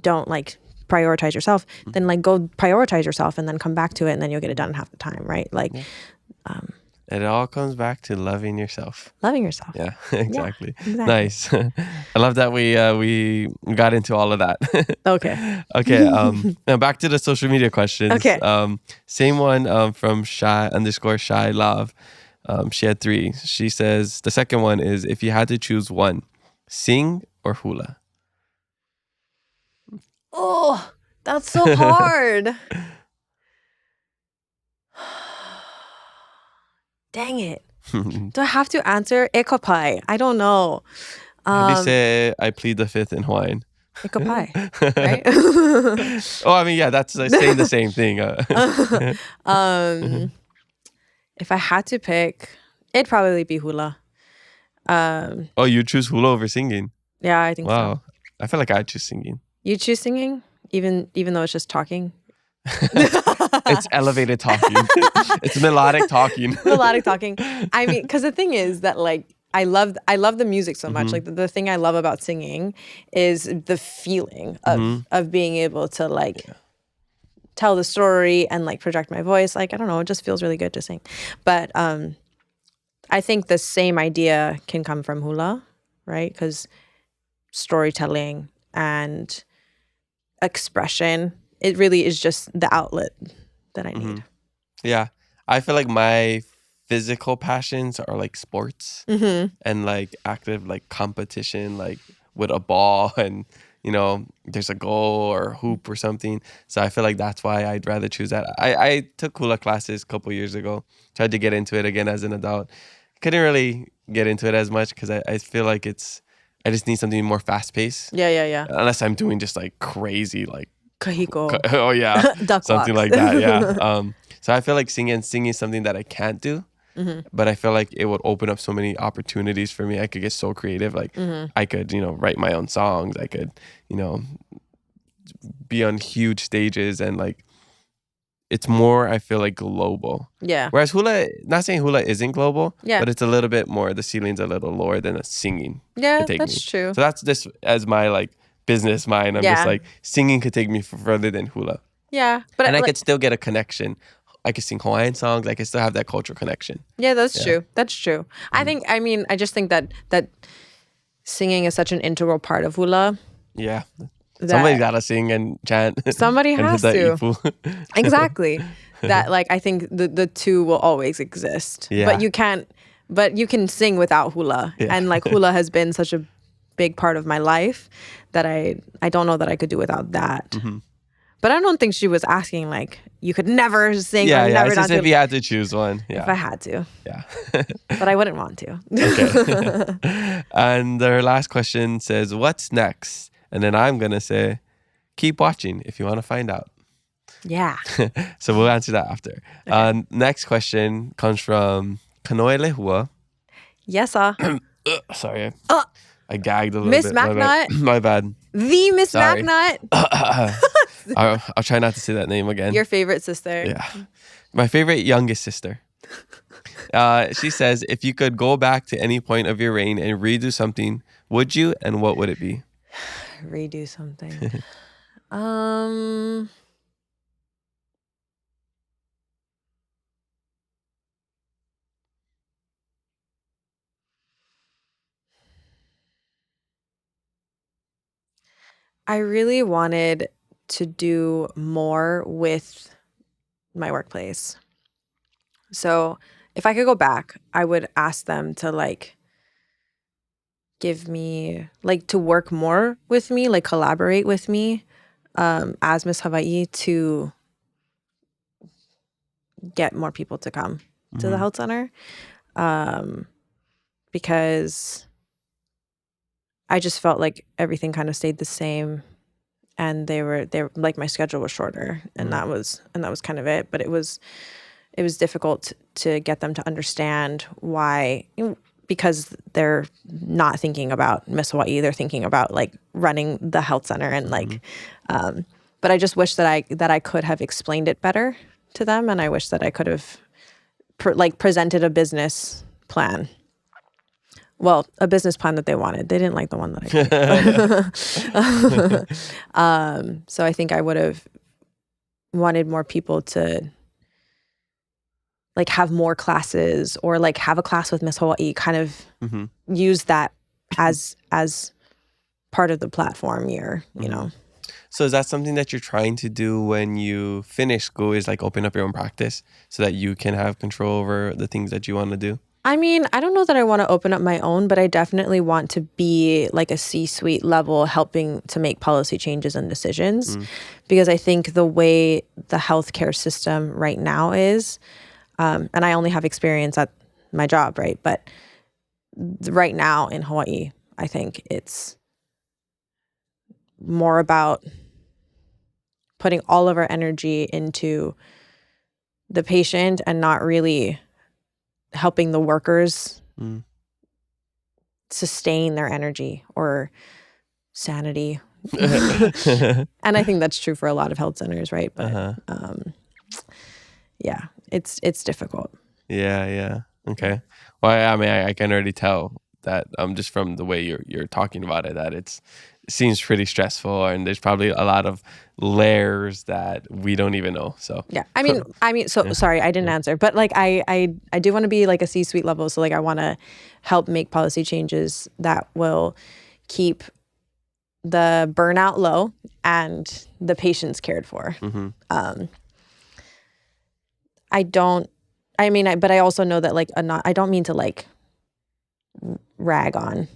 don't, like, prioritize yourself, then, like, go prioritize yourself and then come back to it, and then you'll get it done in half the time, right? Like, it all comes back to loving yourself. Loving yourself. Yeah, exactly. Nice. I love that we got into all of that. Okay. Now back to the social media questions. Okay. Same one from Shy_Shy Love. She had 3. She says, the second one is, if you had to choose one, sing or hula? Oh, that's so hard. Dang it. Do I have to answer? Ekapai. I don't know. How do you say I plead the fifth in Hawaiian? Ekapai, right? Oh, I mean, yeah, that's saying the same thing. If I had to pick, it'd probably be hula. Oh, you choose hula over singing? Yeah, I think so. Wow. I feel like I choose singing. You choose singing? Even though it's just talking? It's elevated talking. It's melodic talking. Melodic talking. I mean, because the thing is that, like, I love the music so much. Like, the thing I love about singing is the feeling of being able to, like, tell the story and, like, project my voice. Like, I don't know, it just feels really good to sing. But I think the same idea can come from hula, right? Because storytelling and expression, it really is just the outlet that I need. Yeah. I feel like my physical passions are like sports and like active like competition, like with a ball and, you know, there's a goal or hoop or something. So I feel like that's why I'd rather choose that. I took hula classes a couple years ago, tried to get into it again as an adult. Couldn't really get into it as much because I feel like I just need something more fast paced. Yeah. Unless I'm doing just like crazy like kahiko. Oh yeah. Duck something walks. like that. Yeah. So I feel like singing is something that I can't do. but I feel like it would open up so many opportunities for me. I could get so creative. Like I could, write my own songs. I could, be on huge stages, and like it's more, I feel like, global. Yeah. Whereas hula, not saying hula isn't global, Yeah. but it's a little bit more, the ceiling's a little lower than a singing. Yeah, could take that's me. true. So that's just as my like business mind. I'm just Yeah. like, singing could take me further than hula. Yeah. But And I like, could still get a connection. I could sing Hawaiian songs. I could still have that cultural connection. yeah, that's true. That's true. I just think that singing is such an integral part of hula. Yeah. That Somebody's got to sing and chant. Somebody and has hit that to. ipu. Exactly. That like I think the two will always exist. Yeah. But you can sing without hula. Yeah. And like hula has been such a big part of my life that I don't know that I could do without that. Mm-hmm. But I don't think she was asking like you could never sing Yeah, or yeah. never It's just dance if you had to choose one. if I Yeah. had to. Yeah. But I wouldn't want to. Okay. And her last question says, what's next? And then I'm going to say, keep watching if you want to find out. Yeah. So we'll answer that after. Next question comes from Kanoe Lehua. Yes, Sorry. I gagged a little Miss bit. My bad. McNutt. My bad. the Miss Sorry. McNutt. I'll try not to say that name again. Your favorite sister. Yeah. My favorite youngest sister. She says, if you could go back to any point of your reign and redo something, would you, and what would it be? Redo something. I really wanted to do more with my workplace. So if I could go back, I would ask them to like give me like to work more with me, like collaborate with me as Miss Hawai'i to get more people to come to the health center. Because I just felt like everything kind of stayed the same, and they were like my schedule was shorter, and that was kind of it. But it was difficult to get them to understand why, because they're not thinking about Miss Hawai'i, they're thinking about like running the health center and like. But I just wish that I could have explained it better to them, and I wish that I could have presented a business plan. Well, a business plan that they wanted. They didn't like the one that I gave. So I think I would have wanted more people to like have more classes, or like have a class with Miss Hawai'i, kind of use that as part of the platform year, you know. So is that something that you're trying to do when you finish school, is like open up your own practice so that you can have control over the things that you want to do? I mean, I don't know that I want to open up my own, but I definitely want to be like a C-suite level, helping to make policy changes and decisions. Because I think the way the healthcare system right now is, and I only have experience at my job, right? But right now in Hawaii, I think it's more about putting all of our energy into the patient and not really helping the workers sustain their energy or sanity. And I think that's true for a lot of health centers, right? But yeah, it's difficult. Yeah. Okay. Well, I mean, I can already tell that just from the way you're talking about it, that it seems pretty stressful, and there's probably a lot of layers that we don't even know. So yeah, I mean, so sorry, I didn't answer, but like I do want to be like a C-suite level. So like I want to help make policy changes that will keep the burnout low and the patients cared for. But I also know that like I don't mean to like rag on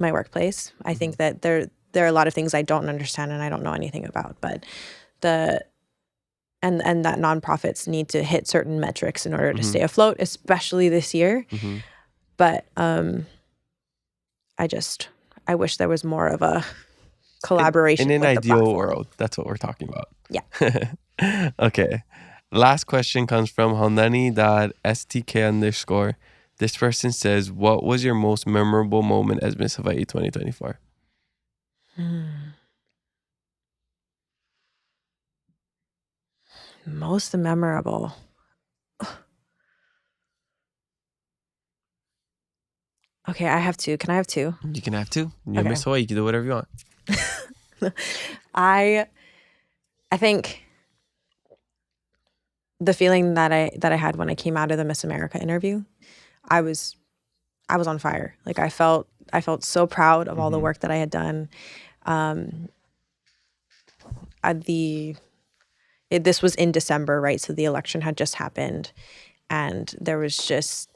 my workplace. I think that there are a lot of things I don't understand and I don't know anything about, but and that nonprofits need to hit certain metrics in order to stay afloat, especially this year. But I wish there was more of a collaboration. In an with the ideal platform. world, that's what we're talking about. Yeah. Okay. Last question comes from honani.stk_. This person says, what was your most memorable moment as Miss Hawai'i 2024? Most memorable. Okay, I have two. Can I have two? You can have two. You're Okay. Miss Hawai'i. You can do whatever you want. I think the feeling that I had when I came out of the Miss America interview, I was on fire. Like I felt so proud of all the work that I had done. This was in December, right? So the election had just happened, and there was just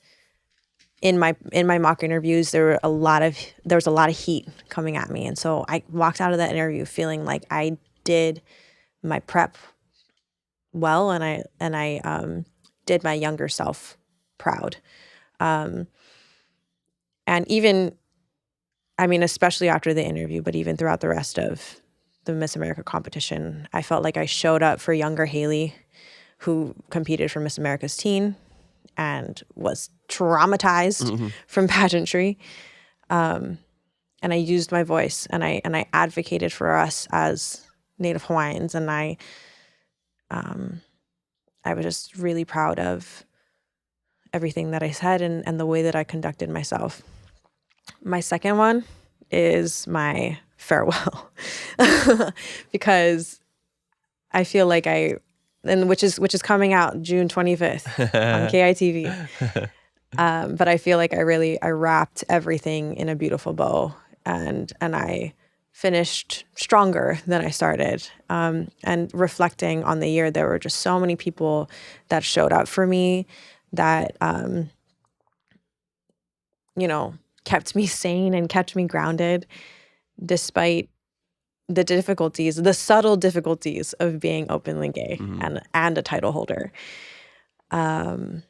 in my mock interviews there was a lot of heat coming at me, and so I walked out of that interview feeling like I did my prep well, and I did my younger self proud, and even, I mean, especially after the interview, but even throughout the rest of the Miss America competition, I felt like I showed up for younger Hayley, who competed for Miss America's teen and was traumatized from pageantry. And I used my voice, and I advocated for us as Native Hawaiians, and I was just really proud of everything that I said and the way that I conducted myself. My second one is my farewell, because I feel like which is coming out June 25th on KITV. But I feel like I wrapped everything in a beautiful bow, and I finished stronger than I started. And reflecting on the year, there were just so many people that showed up for me that kept me sane and kept me grounded despite the difficulties, the subtle difficulties of being openly gay and a title holder. And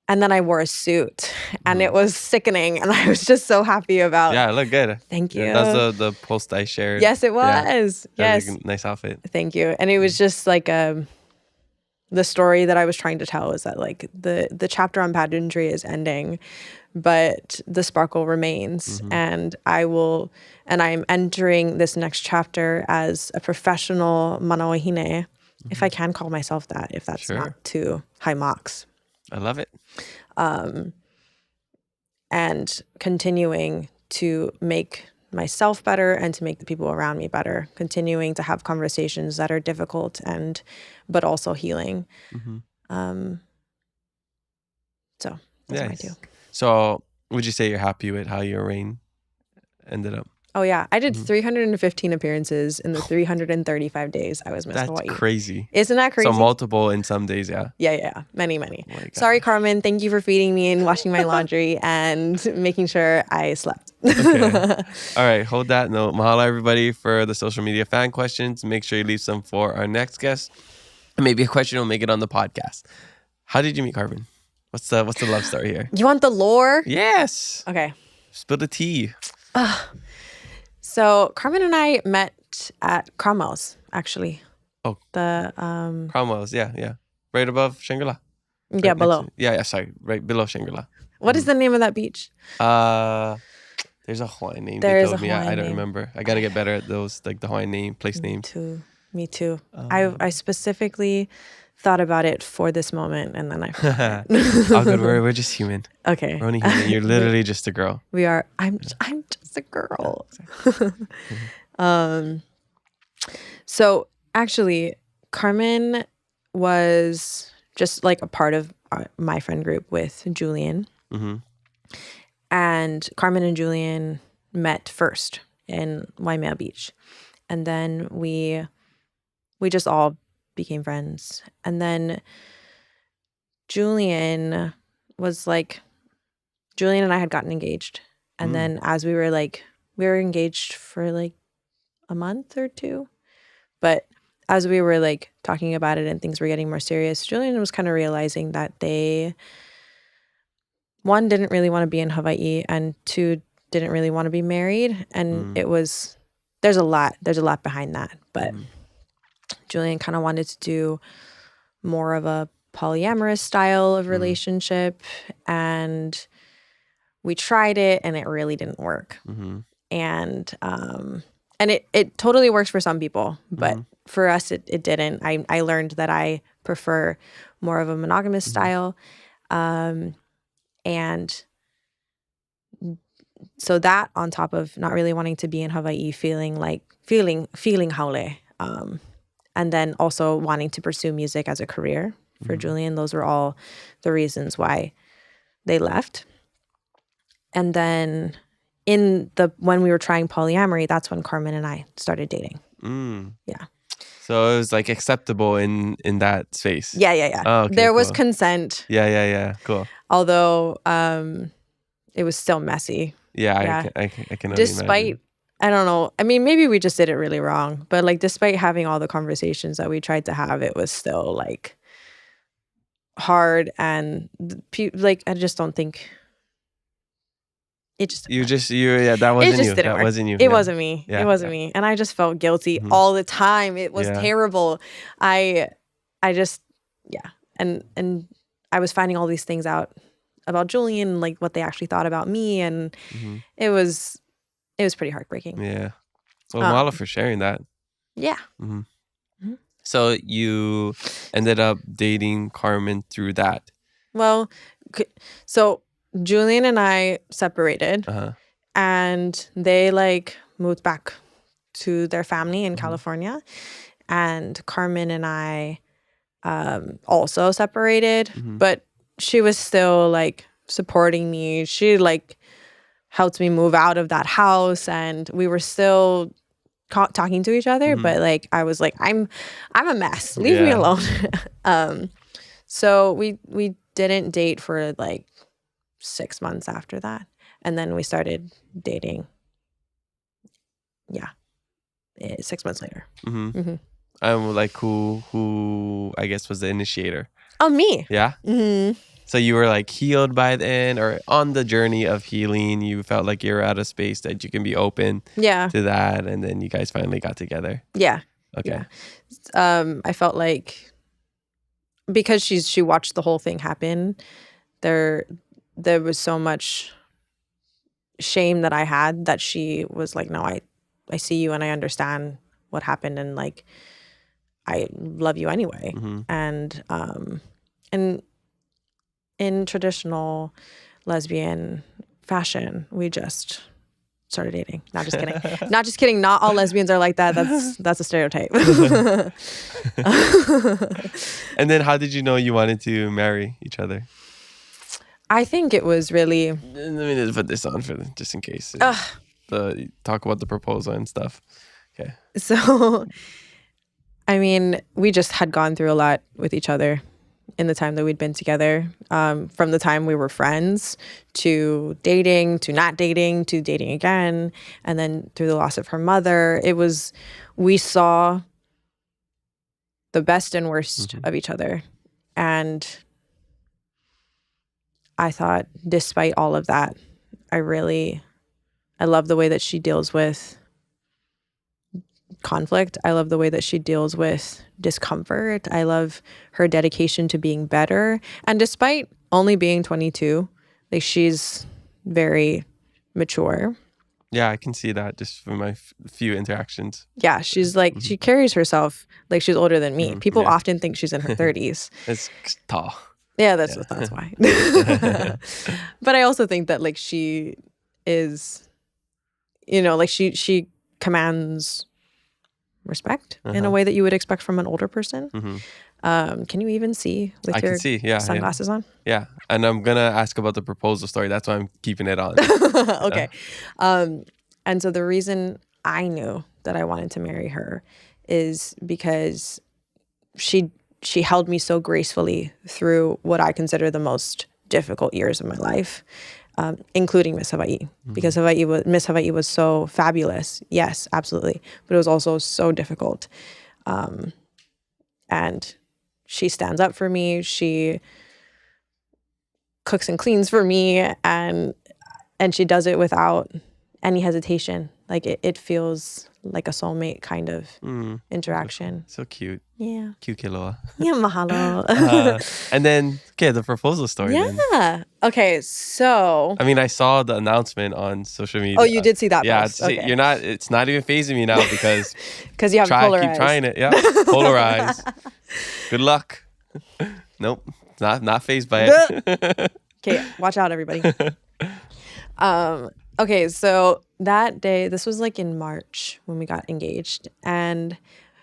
then I wore a suit, and it was sickening, and I was just so happy about. Yeah, it looked good. Thank you. That's the post I shared. Yes, it was. Yeah, Yes. that was a nice outfit. Thank you. And it was just like the story that I was trying to tell is that like the chapter on pageantry is ending, but the sparkle remains, and I'm entering this next chapter as a professional manawahine, if I can call myself that, if that's not too high marks. I love it. And continuing to make myself better and to make the people around me better, continuing to have conversations that are difficult but also healing. So that's what I do. So would you say you're happy with how your reign ended up? Oh yeah, I did 315 appearances in the 335 days I was Miss Hawai'i. That's crazy. Isn't that crazy? So multiple in some days, yeah. Yeah. Many. Oh Sorry, Carmen. Thank you for feeding me and washing my laundry and making sure I slept. Okay. All right, hold that note. Mahalo everybody for the social media fan questions. Make sure you leave some for our next guest. Maybe a question will make it on the podcast. How did you meet Carmen? What's the love story here? You want the lore? Yes. Okay. Spill the tea. So Carmen and I met at Cromwell's, actually. Oh. The Cromwell's, yeah. Right above Shangri-La. Yeah, below. Sorry. Right below Shangri-La. What is the name of that beach? There's a Hawaiian name. There is told a me. Hawaiian I don't name. remember. I got to get better at those, like the Hawaiian name, place names. Me too. I specifically thought about it for this moment, and then I forgot. All good. We're just human. Okay. We're only human. You're literally just a girl. We are. I'm just a girl. So actually, Carmen was just like a part of my friend group with Julian. And Carmen and Julian met first in Waimea Beach. And then we just all became friends. And then Julian and I had gotten engaged. And then as we were engaged for like a month or two. But as we were like talking about it and things were getting more serious, Julian was kind of realizing that they, one, didn't really want to be in Hawaii, and two, didn't really want to be married. And there's a lot behind that. But Julian kind of wanted to do more of a polyamorous style of relationship, and we tried it and it really didn't work. And it totally works for some people, but for us it didn't. I learned that I prefer more of a monogamous style, and so that on top of not really wanting to be in Hawaii, feeling haole, and then also wanting to pursue music as a career for Julian, those were all the reasons why they left. And then when we were trying polyamory, that's when Carmen and I started dating. Yeah. So it was like acceptable in that space. Yeah. Oh, okay, there was cool. consent. Yeah. Cool. Although it was still messy. Yeah. I can only Despite, imagine. I don't know. I mean, maybe we just did it really wrong. But like, despite having all the conversations that we tried to have, it was still like hard. And like, I just don't think it just. That wasn't you. That wasn't you. It wasn't me. Yeah, it wasn't me. And I just felt guilty all the time. It was terrible. I just, And I was finding all these things out about Julian, like what they actually thought about me. And it was pretty heartbreaking. Yeah. Well, mahalo for sharing that. Yeah. So you ended up dating Carmen through that. Well, so Julian and I separated, and they like moved back to their family in California, and Carmen and I also separated, but she was still like supporting me. She like helped me move out of that house, and we were still talking to each other, but like I was like, I'm a mess. Leave me alone. So we didn't date for like 6 months after that, and then we started dating. 6 months later. Like who I guess was the initiator? Oh, me. Yeah. So you were like healed by then, or on the journey of healing, you felt like you were at a space that you can be open to that, and then you guys finally got together. Yeah. Okay. Yeah. I felt like because she watched the whole thing happen, there was so much shame that I had that she was like, no, I see you and I understand what happened, and like I love you anyway. And in traditional lesbian fashion, we just started dating. Not just kidding. Not just kidding. Not all lesbians are like that. That's a stereotype. And then how did you know you wanted to marry each other? I think it was really... Let me just put this on for just in case. Talk about the proposal and stuff. Okay. So, I mean, we just had gone through a lot with each other in the time that we'd been together, from the time we were friends to dating, to not dating, to dating again. And then through the loss of her mother, we saw the best and worst of each other. And I thought, despite all of that, I love the way that she deals with conflict. I love the way that she deals with discomfort. I love her dedication to being better. And despite only being 22, like, she's very mature. Yeah, I can see that just from my few interactions. Yeah, she's like, she carries herself like she's older than me. People often think she's in her 30s. It's tall. Yeah, that's why. But I also think that like she is, like she commands respect in a way that you would expect from an older person. Can you even see with your sunglasses on? Yeah, and I'm gonna ask about the proposal story. That's why I'm keeping it on. Okay. And so the reason I knew that I wanted to marry her is because she held me so gracefully through what I consider the most difficult years of my life, including Miss Hawai'i, because Miss Hawai'i was so fabulous. Yes, absolutely. But it was also so difficult. And she stands up for me. She cooks and cleans for me, and she does it without any hesitation. Like it feels like a soulmate kind of interaction. So cute. Yeah. Cute Kiloa. Yeah, mahalo. And then, okay, the proposal story then. Yeah. Okay, so I mean, I saw the announcement on social media. oh, you did see that Yeah, post. Okay. it's not even phasing me now because Because you have polarized. keep trying it. Yeah, polarize. Good luck. Nope, not phased by it. Okay, watch out, everybody. Okay, so that day, this was like in March when we got engaged, and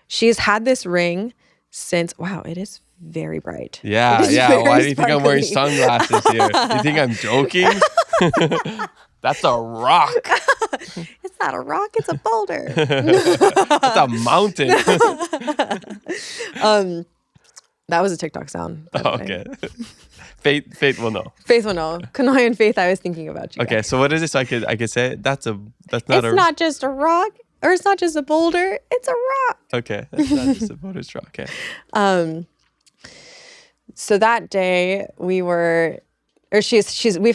she's had this ring since. Wow, it is very bright. Yeah, It is yeah. very Why do you think I'm wearing sparkly. sunglasses here? You think I'm joking? That's a rock. It's not a rock; it's a boulder. That's a mountain. That was a TikTok sound. by the way. Okay. Faith will know. Faith will know. Kanoy and Faith, I was thinking about you. Okay, guys. so what is it? So I could say it? That's not It's a not just a rock, or it's not just a boulder. It's a rock. Okay, that's not just a bonus rock. Okay. So that day we've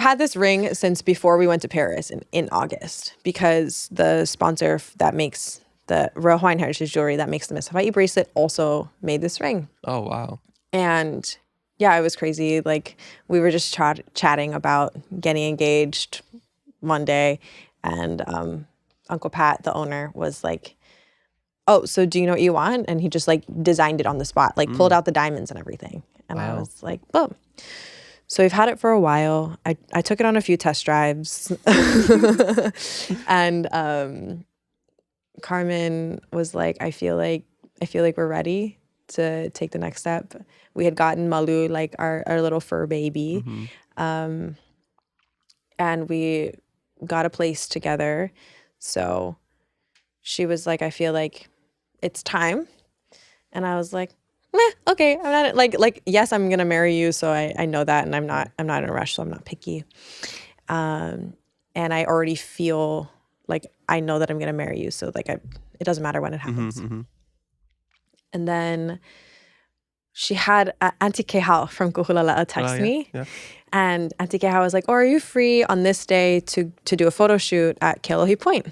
had this ring since before we went to Paris in August, because the sponsor that makes the Royal Hawaiian Heritage Jewelry that makes the Miss Hawai'i bracelet also made this ring. Oh wow. And yeah, it was crazy. Like, we were just chatting about getting engaged one day, and Uncle Pat, the owner, was like, oh, so do you know what you want? And he just like designed it on the spot, like pulled out the diamonds and everything. And I Wow. was like, boom. So we've had it for a while. I took it on a few test drives. And Carmen was like, I feel like we're ready to take the next step. We had gotten Malu, like our little fur baby. And we got a place together. So she was like, I feel like it's time. And I was like, okay, I'm not like, yes, I'm gonna marry you. So I know that, and I'm not in a rush, so I'm not picky. And I already feel like I know that I'm gonna marry you. So like, it doesn't matter when it happens. And then she had Auntie Kehao from Kuhulala'a text me. Yeah. And Auntie Kehao was like, oh, are you free on this day to do a photo shoot at Kealohi Point?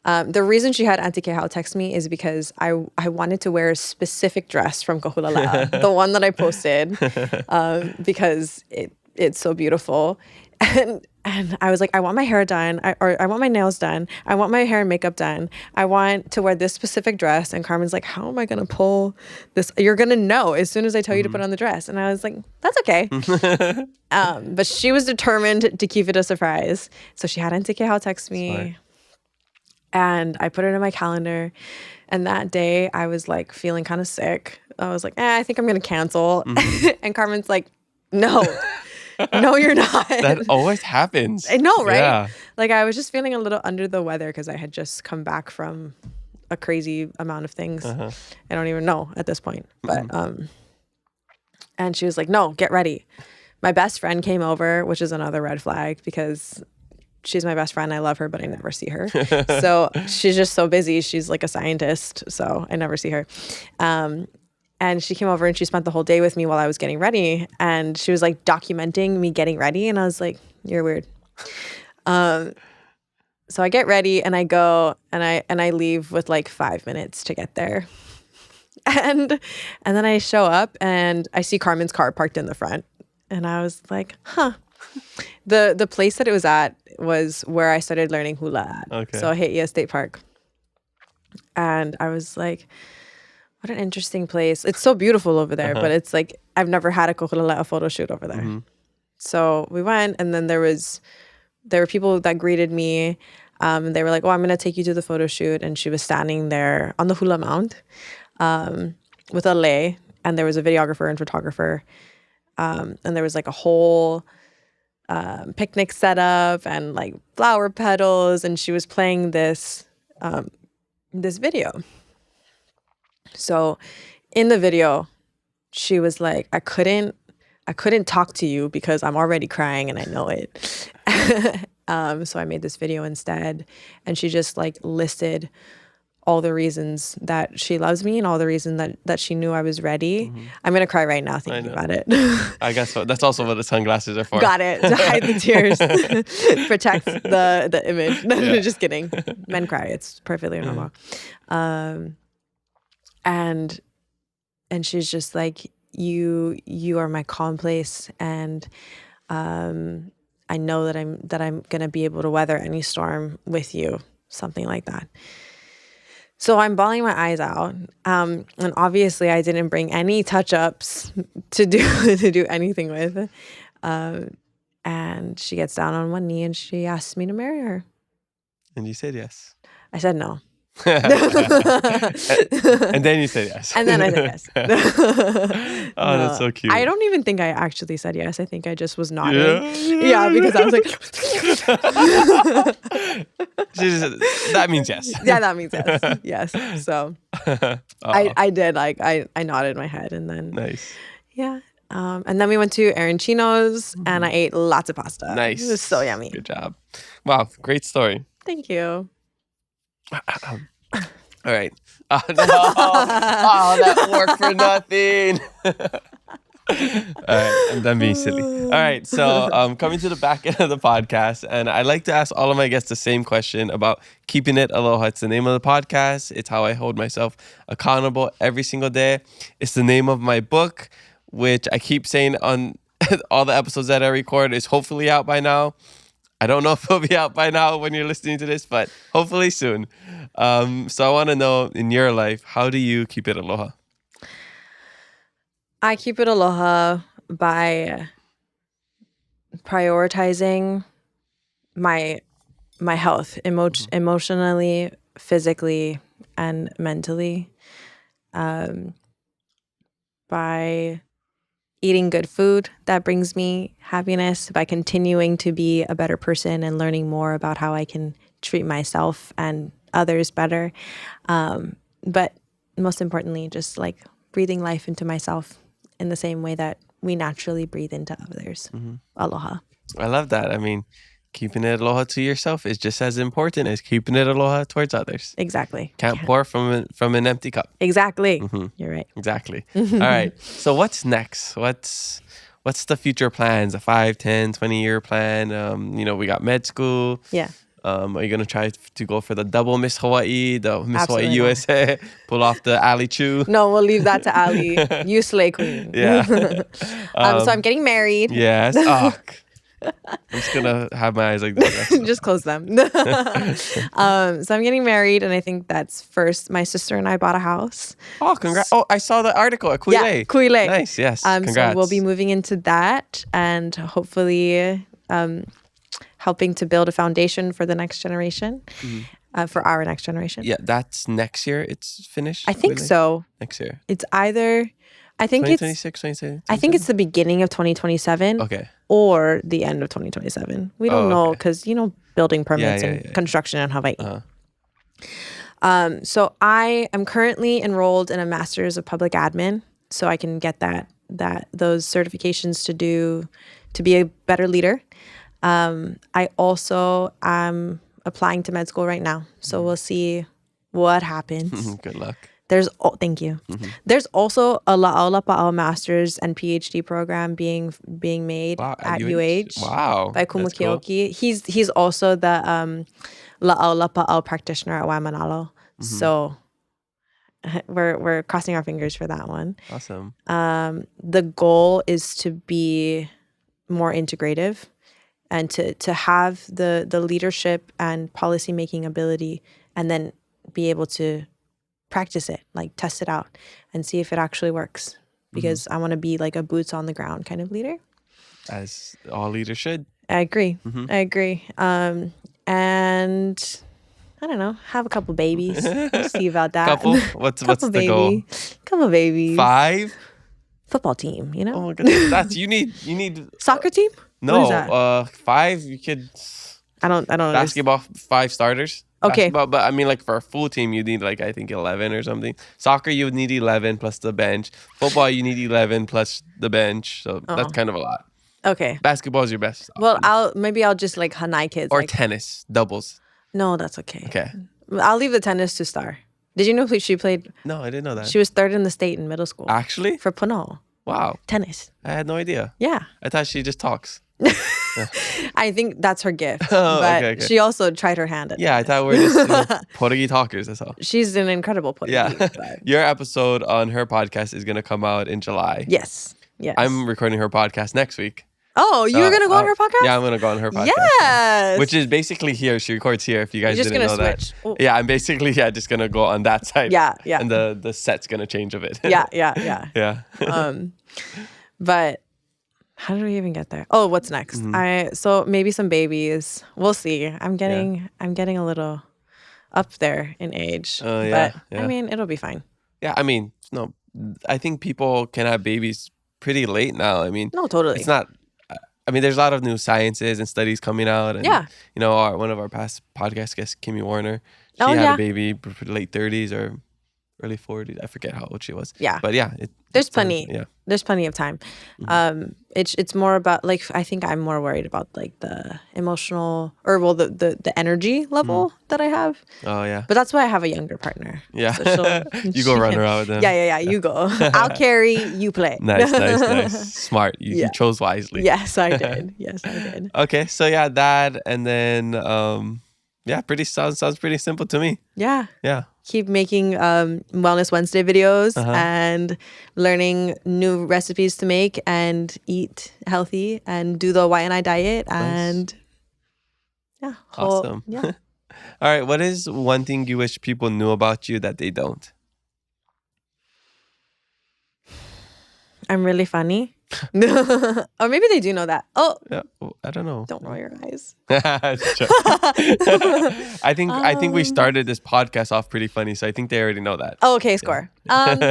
The reason she had Auntie Kehao text me is because I wanted to wear a specific dress from Kuhulala'a, the one that I posted, because it's so beautiful. And I was like, I want my hair done, or I want my nails done. I want my hair and makeup done. I want to wear this specific dress. And Carmen's like, how am I going to pull this? You're going to know as soon as I tell you to put on the dress. And I was like, that's okay. But she was determined to keep it a surprise. So she had Auntie Kehao text me. Smart. And I put it in my calendar. And that day I was like feeling kind of sick. I was like, I think I'm going to cancel. And Carmen's like, no. No, you're not. That always happens. I know, right? Yeah. Like, I was just feeling a little under the weather because I had just come back from a crazy amount of things. I don't even know at this point. But and she was like, no, get ready. My best friend came over, which is another red flag because she's my best friend. I love her, but I never see her. So she's just so busy. She's like a scientist, so I never see her. And she came over and she spent the whole day with me while I was getting ready. And she was like documenting me getting ready. And I was like, you're weird. So I get ready and I go and I leave with like 5 minutes to get there. And then I show up and I see Carmen's car parked in the front. And I was like, huh. The place that it was at was where I started learning hula at. Okay. So Hawaii State Park. And I was like, what an interesting place. It's so beautiful over there, but it's like, I've never had a kuhulala'a photo shoot over there. So we went, and then there were people that greeted me. They were like, oh, I'm going to take you to the photo shoot. And she was standing there on the hula mound with a lei, and there was a videographer and photographer. And there was like a whole picnic setup and like flower petals, and she was playing this video. So in the video, she was like, I couldn't talk to you because I'm already crying and I know it. So I made this video instead. And she just like listed all the reasons that she loves me and all the reasons that she knew I was ready. I'm going to cry right now thinking about it. I guess so. That's also what the sunglasses are for. Got it. To hide the tears. Protect the image. No, just kidding. Men cry. It's perfectly normal. And she's just like, you are my calm place, and I know that I'm gonna be able to weather any storm with you, something like that. So I'm bawling my eyes out, and obviously I didn't bring any touch-ups to do anything with. And she gets down on one knee and she asks me to marry her. And you said yes. I said no. And then you said yes. And then I said yes. Oh, that's so cute. I don't even think I actually said yes. I think I just was nodding. Yeah, because I was like... that means yes. Yeah, that means yes. Yes. So I did. Like, I nodded my head, and then... Nice. Yeah. And then we went to Arancino's, and I ate lots of pasta. Nice. It was so yummy. Good job. Wow, great story. Thank you. All right. No. Oh, that worked for nothing. All right, I'm done being silly. All right, so coming to the back end of the podcast, and I like to ask all of my guests the same question about keeping it aloha. It's the name of the podcast. It's how I hold myself accountable every single day. It's the name of my book, which I keep saying on all the episodes that I record is hopefully out by now. I don't know if it'll be out by now when you're listening to this, but hopefully soon. So I want to know, in your life, how do you keep it aloha? I keep it aloha by prioritizing my health, emotionally, physically, and mentally. By eating good food that brings me happiness, by continuing to be a better person and learning more about how I can treat myself and others better. But most importantly, just like breathing life into myself in the same way that we naturally breathe into others. Aloha. I love that. I mean, keeping it aloha to yourself is just as important as keeping it aloha towards others. Exactly. Can't pour from an empty cup. Exactly. You're right. Exactly. All right. So what's next? What's the future plans? A 5, 10, 20-year plan? We got med school. Yeah. Are you going to try to go for the double Miss Hawaiʻi, the Miss Absolutely Hawai'i USA, pull off the Ali Chu? No, we'll leave that to Ali. You slay queen. Yeah. So I'm getting married. Yes. Oh, I'm just going to have my eyes like that. Just close them. So I'm getting married, and I think that's first. My sister and I bought a house. Oh, congrats. Oh, I saw the article at Kuile. Yeah, Kuile. Nice, yes. Congrats. So we'll be moving into that, and hopefully helping to build a foundation for the next generation, for our next generation. Yeah, that's next year it's finished? I think so. Next year. It's either... I think 2026, 2027? I think it's the beginning of 2027. Okay. Or the end of 2027. We don't know because, building permits and construction in Hawaii. So I am currently enrolled in a master's of public admin, so I can get those certifications to be a better leader. I also am applying to med school right now, so we'll see what happens. Good luck. Thank you. There's also a La'aulapa'au master's and PhD program being made at UH. Wow. By Kumakioki. Cool. He's also the La'aulapa'au practitioner at Waimānalo. So we're crossing our fingers for that one. Awesome. The goal is to be more integrative and to have the leadership and policy making ability, and then be able to practice it, like test it out and see if it actually works, because I want to be like a boots on the ground kind of leader, as all leaders should. I agree. And I don't know, have a couple babies. We'll see about that. Couple? What's the goal? Couple babies. 5? Football team, Oh my goodness. That's you need soccer team? No, what is that? 5 you could I don't basketball 5 starters. Okay. But I mean, like, for a full team, you need, like, I think 11 or something. Soccer, you would need 11 plus the bench. Football, you need 11 plus the bench. So that's kind of a lot. Okay. Basketball is your best. Well, I'll just like Hanai kids. Or like, tennis, doubles. No, that's okay. Okay. I'll leave the tennis to Star. Did you know she played? No, I didn't know that. She was 3rd in the state in middle school. Actually? For Puno. Wow. Tennis. I had no idea. Yeah. I thought she just talks. I think that's her gift. Oh, but okay. she also tried her hand at Yeah, I tennis. thought we were just Portuguese talkers, that's all. She's an incredible Portuguese. Yeah. But Your episode on her podcast is going to come out in July. yes. Yes. I'm recording her podcast next week. Oh, you were going to go on her podcast? Yeah, I'm going to go on her podcast. Yes. Which is basically here. She records here if you guys You're just didn't know gonna that. switch. Oh. Yeah, I'm basically just going to go on that side. Yeah, yeah. And the set's going to change a bit. yeah. Yeah. But how did we even get there? Oh, what's next? So maybe some babies. We'll see. I'm getting a little up there in age. Oh, yeah, But yeah. I mean, it'll be fine. Yeah, I mean, no, I think people can have babies pretty late now. I mean, No, totally. it's not. I mean, there's a lot of new sciences and studies coming out. And, Yeah. You know, one of our past podcast guests, Kimmy Warner, she Oh, had yeah. a baby, late 30s or early 40s. I forget how old she was. Yeah. But yeah, There's plenty. Yeah. There's plenty of time. It's more about like I think I'm more worried about like the emotional or the energy level that I have. Oh yeah. But that's why I have a younger partner. Yeah. So You she go run can- around with them. Yeah. You go. I'll carry. You play. Nice. Smart. You Yeah. chose wisely. Yes, I did. Yes, I did. Okay, so yeah, that and then sounds pretty simple to me. Yeah. Yeah. Keep making Wellness Wednesday videos Uh-huh. and learning new recipes to make and eat healthy and do the Hawaiian diet and yeah. Awesome. Yeah. All right, what is one thing you wish people knew about you that they don't? I'm really funny. Or maybe they do know that. Oh, Yeah, I don't know. don't roll your eyes. I think we started this podcast off pretty funny, so I think they already know that. Oh, okay, score. I'm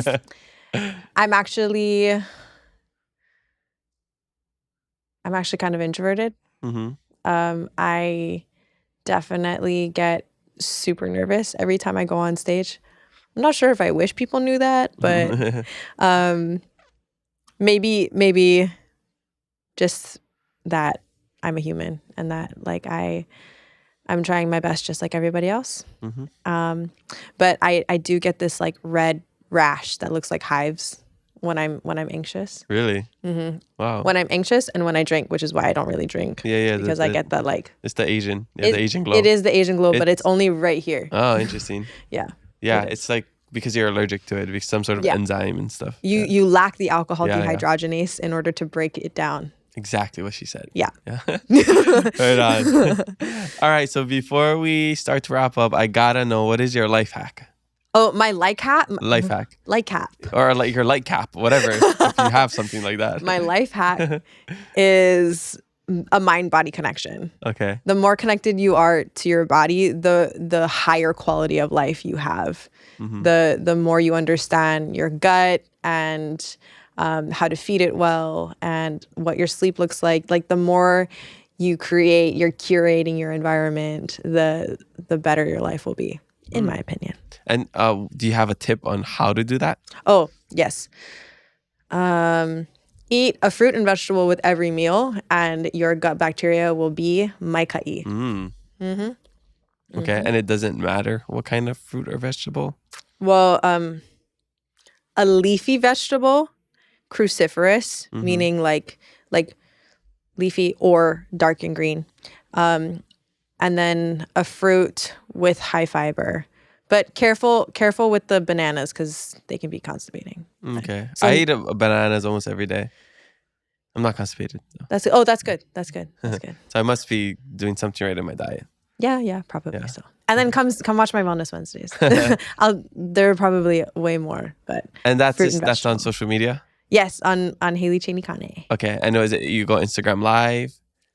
actually kind of introverted. Mm-hmm. I definitely get super nervous every time I go on stage. I'm not sure if I wish people knew that, but maybe just that I'm a human and that like I'm trying my best just like everybody else. Mm-hmm. But I do get this like red rash that looks like hives when I'm anxious. Really? Mm-hmm. Wow. When I'm anxious and when I drink, which is why I don't really drink. Yeah. Because I get that like It's the Asian. Yeah, the Asian glow. It is the Asian glow, but it's only right here. Oh, interesting. Yeah. Yeah, It is. it's like because you're allergic to it, because some sort of Yeah. enzyme and stuff. You lack the alcohol Yeah, yeah. dehydrogenase in order to break it down. Exactly what she said. Yeah. Right on. All right, so before we start to wrap up, I gotta know, what is your life hack? Oh, my light cap. Life hack. Light cap. Or like your light cap, whatever, if you have something like that. My life hack is a mind-body connection. Okay. The more connected you are to your body, the higher quality of life you have. Mm-hmm. The more you understand your gut and how to feed it well and what your sleep looks like. Like the more you're curating your environment, the better your life will be, in my opinion. And do you have a tip on how to do that? Oh, yes. Eat a fruit and vegetable with every meal, and your gut bacteria will be maikai. Okay, and it doesn't matter what kind of fruit or vegetable? Well, a leafy vegetable, cruciferous, meaning like leafy or dark and green. And then a fruit with high fiber. But careful with the bananas because they can be constipating. Okay. So- I eat bananas almost every day. I'm not constipated. No. That's good. That's good. So I must be doing something right in my diet. Yeah, probably Yeah. so. And then come watch my Wellness Wednesdays. There are probably way more, but And that's Fruit and that's on vegetable. social media? yes, on Hayley Cheyney Kāne. Okay. I know, is it you go Instagram Live?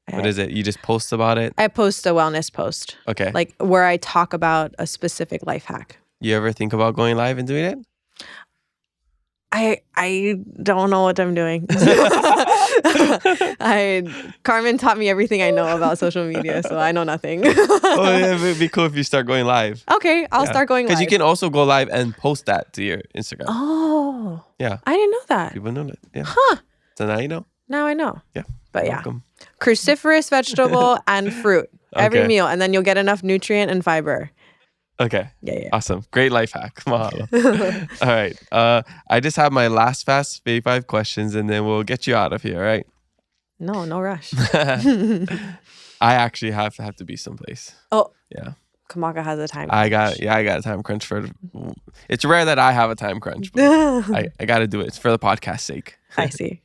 What is it? You just post about it? I post a wellness post, Okay. like where I talk about a specific life hack. You ever think about going live and doing it? I don't know what I'm doing. Carmen taught me everything I know about social media, so I know nothing. Oh, yeah, it'd be cool if you start going live. Okay, I'll start going live. Because you can also go live and post that to your Instagram. Oh, Yeah. I didn't know that. People know that. Yeah. Huh. So now you know. Now I know. Yeah. But yeah, Welcome. cruciferous vegetable and fruit every Okay. meal, and then you'll get enough nutrient and fiber. Yeah. Awesome. Great life hack. Mahalo. All right. I just have my last fast 5 questions and then we'll get you out of here, all right? No rush. I actually have to be someplace. Oh. Yeah. Kamaka has a time I crunch. got a time crunch for. It's rare that I have a time crunch, but I got to do it. It's for the podcast's sake. I see.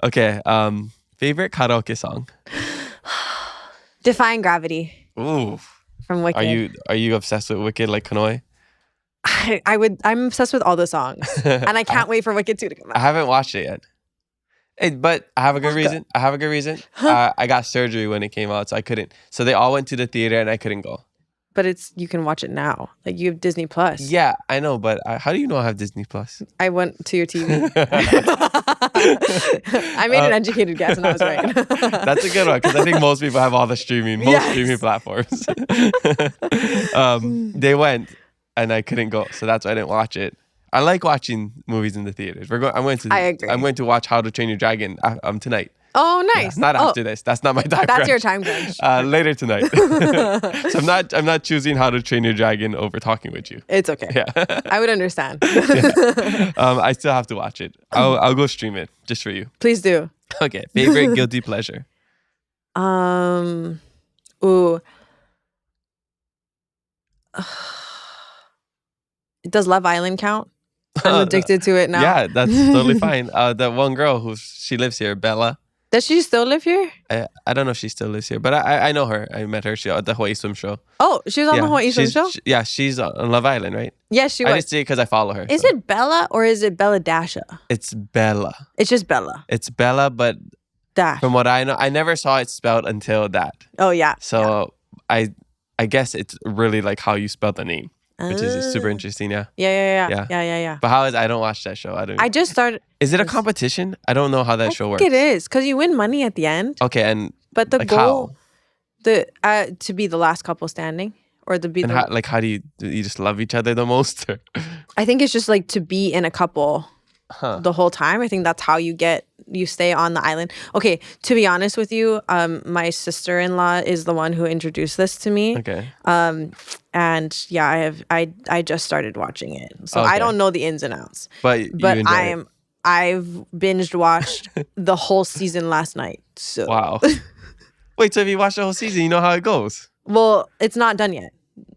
Okay. Favorite karaoke song? Defying Gravity Ooh. from Wicked. Are you obsessed with Wicked like Kanoi? I'm obsessed with all the songs. And I can't wait for Wicked 2 to come out. I haven't watched it yet. But I have a good reason. I got surgery when it came out, so I couldn't. So they all went to the theater and I couldn't go. But you can watch it now. Like you have Disney Plus. Yeah, I know, but how do you know I have Disney Plus? I went to your TV. I made an educated guess and I was right. That's a good one because I think most people have all the streaming platforms. They went and I couldn't go, so that's why I didn't watch it. I like watching movies in the theaters. I agree. I'm going to watch How to Train Your Dragon tonight. Oh, nice. Yeah, not after this. That's not my time crunch. That's your time crunch. Later tonight. So I'm not choosing How to Train Your Dragon over talking with you. It's okay. Yeah. I would understand. I still have to watch it. I'll go stream it just for you. Please do. Okay. Favorite guilty pleasure? Does Love Island count? I'm addicted to it now. Yeah, that's totally fine. That one girl she lives here, Bella. Does she still live here? I don't know if she still lives here, but I know her. I met her at the Hawaii Swim Show. Oh, she was on the Hawaii Swim Show? She's on Love Island, right? Yes, she was. I just see it because I follow her. Is it Bella or is it Bella Dasha? It's Bella. It's just Bella. It's Bella, but Dash. From what I know, I never saw it spelled until that. Oh, yeah. So I guess it's really like how you spell the name. Which is super interesting, yeah. Yeah. But I don't watch that show. I just started. Is it a competition? I don't know how that show works. I think it is because you win money at the end. Okay, but the goal, to be the last couple standing, or to be how do you just love each other the most? I think it's just like to be in a couple the whole time. I think that's how you stay on the island. Okay, to be honest with you, my sister-in-law is the one who introduced this to me. Okay. And yeah, I just started watching it, so I don't know the ins and outs. But I've binge watched the whole season last night. So wow. Wait, so if you watched the whole season, you know how it goes? Well, it's not done yet.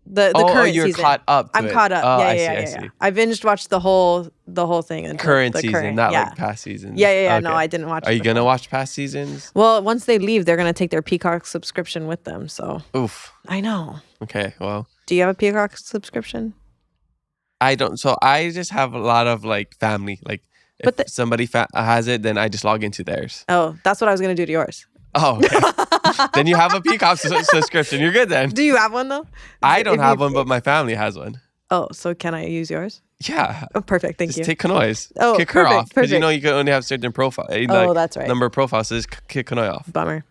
The current you're season. Caught up. I'm caught up. Oh, I see. I binged watched the whole thing. Current season, not like past seasons. Yeah. Okay. No, I didn't watch. Are you gonna watch past seasons? Well, once they leave, they're gonna take their Peacock subscription with them. So. Oof. I know. Okay. Well. Do you have a Peacock subscription? I don't. So I just have a lot of like family. Like if somebody has it, then I just log into theirs. Oh, that's what I was gonna do to yours. Oh, okay. Then you have a Peacock subscription. You're good then. Do you have one though? I don't have one, but my family has one. Oh, so can I use yours? Yeah. Oh, perfect. Thank you. Just take Kanoi's. Oh, kick her off. Because perfect. you can only have certain profile. Oh, that's right. Number of profiles, so just kick Kanoi off. Bummer.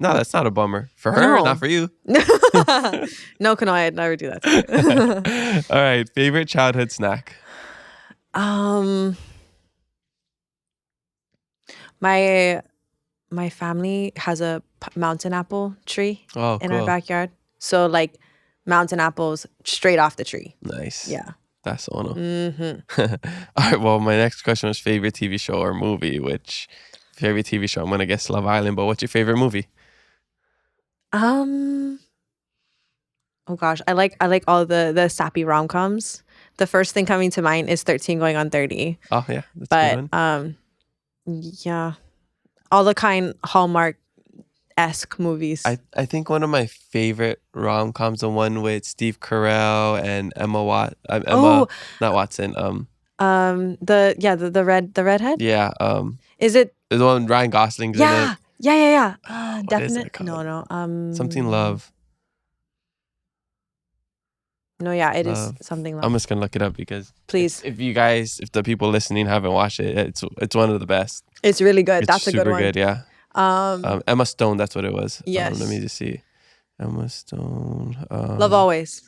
No, that's not a bummer. For her, not for you. No, Kanoi, I'd never do that to you. All right. Favorite childhood snack? My family has a mountain apple tree in our cool. backyard. So like mountain apples straight off the tree. Nice. Yeah. That's ono. Mm-hmm. All right. Well, my next question was favorite TV show or movie, which favorite TV show, I'm going to guess Love Island, but what's your favorite movie? Oh gosh, I like all the sappy rom-coms. The first thing coming to mind is 13 Going on 30. Oh yeah, that's a good one. Yeah, all the kind Hallmark-esque movies. I think one of my favorite rom-coms, the one with Steve Carell and Emma not Watson. The redhead. Yeah. Is it the one Ryan Gosling's in it? Yeah. What Definitely. is it called? No. Something Love. No, yeah, it is something Love. I'm just gonna look it up because please, if the people listening haven't watched it, it's one of the best. It's really good. It's that's a good one. Super good, yeah. Emma Stone, that's what it was. Yes. Let me just see. Emma Stone. Love Always.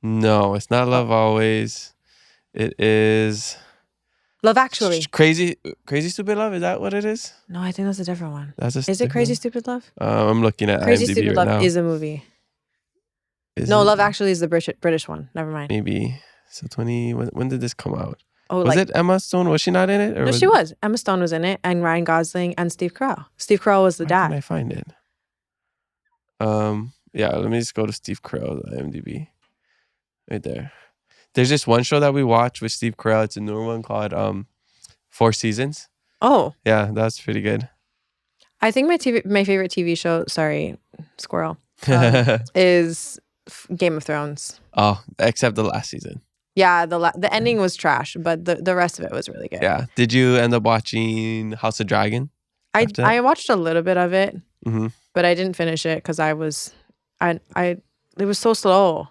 No, it's not Love Always. It is Love Actually. Crazy Stupid Love. Is that what it is? No, I think that's a different one. Is it Crazy Stupid Love? I'm looking at Crazy IMDb Stupid right Love now. is a movie. No, Love Actually is the British one. Never mind. Maybe. So 20, when did this come out? Oh, Was it Emma Stone? Was she not in it? Or No, she was. Emma Stone was in it, and Ryan Gosling and Steve Carell. Steve Carell was the Where can I dad. find it? Yeah, let me just go to Steve Carell, IMDb. Right there. There's this one show that we watch with Steve Carell. It's a newer one called 4 Seasons. Oh, Yeah, that's pretty good. I think my favorite TV show, sorry, squirrel, is Game of Thrones. Oh, except the last season. Yeah, the ending was trash, but the rest of it was really good. Yeah. Did you end up watching House of Dragon? I watched a little bit of it, Mm-hmm. but I didn't finish it because it was so slow.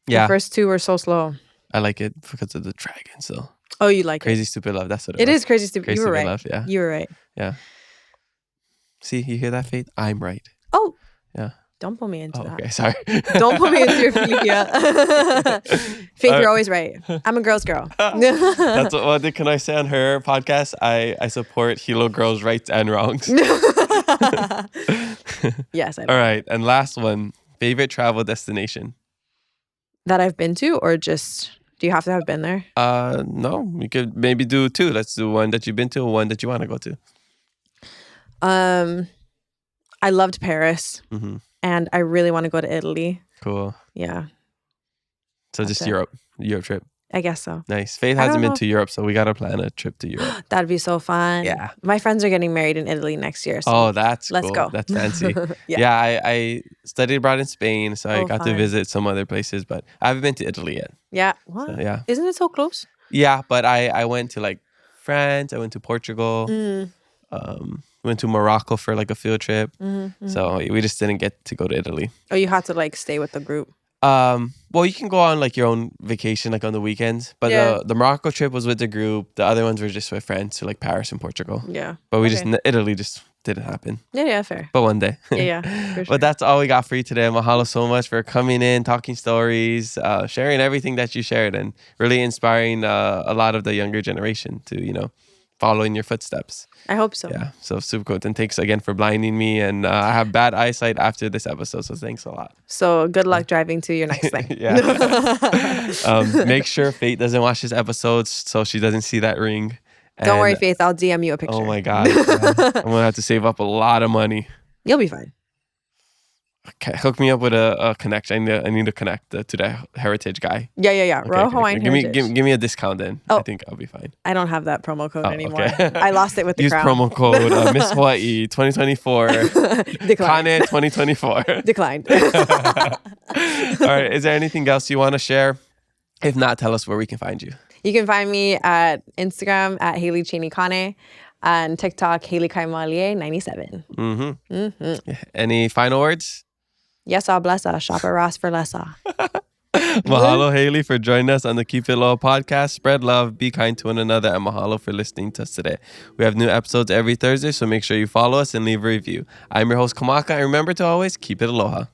Yeah. The first 2 were so slow. I like it because of the dragon. So Oh, you like Crazy Stupid Love. That's what it? It was. is Crazy Stupid. Crazy You were Stupid right. Love, yeah. You were right. Yeah. See, you hear that, Faith? I'm right. Oh. Yeah. Don't pull me into Oh, that. okay, sorry. Don't put me into your philia. Faith, you're always right. I'm a girl's girl. That's what can I say on her podcast? I support Hilo girls' rights and wrongs. Yes, I know. All right, and last one, favorite travel destination. That I've been to, or just do you have to have been there? No, we could maybe do 2. Let's do one that you've been to, one that you want to go to. I loved Paris, Mm-hmm. and I really want to go to Italy. Cool. Yeah, So That's just it. Europe trip. I guess so. Nice. Faith I hasn't don't been know. to Europe, so we got to plan a trip to Europe. That'd be so fun. Yeah. My friends are getting married in Italy next year. So Oh, that's let's cool. go. That's fancy. Yeah. Yeah, I studied abroad in Spain, so I Oh, got to fun. visit some other places, but I haven't been to Italy yet. Yeah. What? So, yeah. Isn't it so close? Yeah, but I went to like France, I went to Portugal, went to Morocco for like a field trip. So we just didn't get to go to Italy. Oh, you had to like stay with the group. Well, you can go on like your own vacation, like on the weekends. But Yeah. the Morocco trip was with the group. The other ones were just with friends to like Paris and Portugal. Yeah. But we Okay. Italy just didn't happen. Yeah, fair. But one day. Yeah, for sure. But that's all we got for you today. Mahalo so much for coming in, talking stories, sharing everything that you shared, and really inspiring a lot of the younger generation to, follow in your footsteps. I hope so. Yeah. So super cool. And thanks again for blinding me. And I have bad eyesight after this episode. So thanks a lot. So good luck driving to your next thing. Yeah. Make sure Faith doesn't watch this episode so she doesn't see that ring. Don't worry, And- Faith. I'll DM you a picture. Oh my God. Yeah. I'm going to have to save up a lot of money. You'll be fine. Okay, hook me up with a connection. I need to connect to the heritage guy. Yeah. Okay, Royal okay. Hawaiian Give me Heritage. give me a discount then. Oh. I think I'll be fine. I don't have that promo code anymore. okay. I lost it with the Use crown. promo code Miss Hawai'i 2024 Declined. Kāne 2024. Declined. All right. Is there anything else you want to share? If not, tell us where we can find you. You can find me at Instagram at Hayley Cheyney Kāne and TikTok Hayley Cheyney 97. Any final words? Yes, all bless us. Shop at Ross for less. Mahalo, Hayley, for joining us on the Keep It Low podcast. Spread love, be kind to one another, and mahalo for listening to us today. We have new episodes every Thursday, so make sure you follow us and leave a review. I'm your host, Kamaka, and remember to always keep it aloha.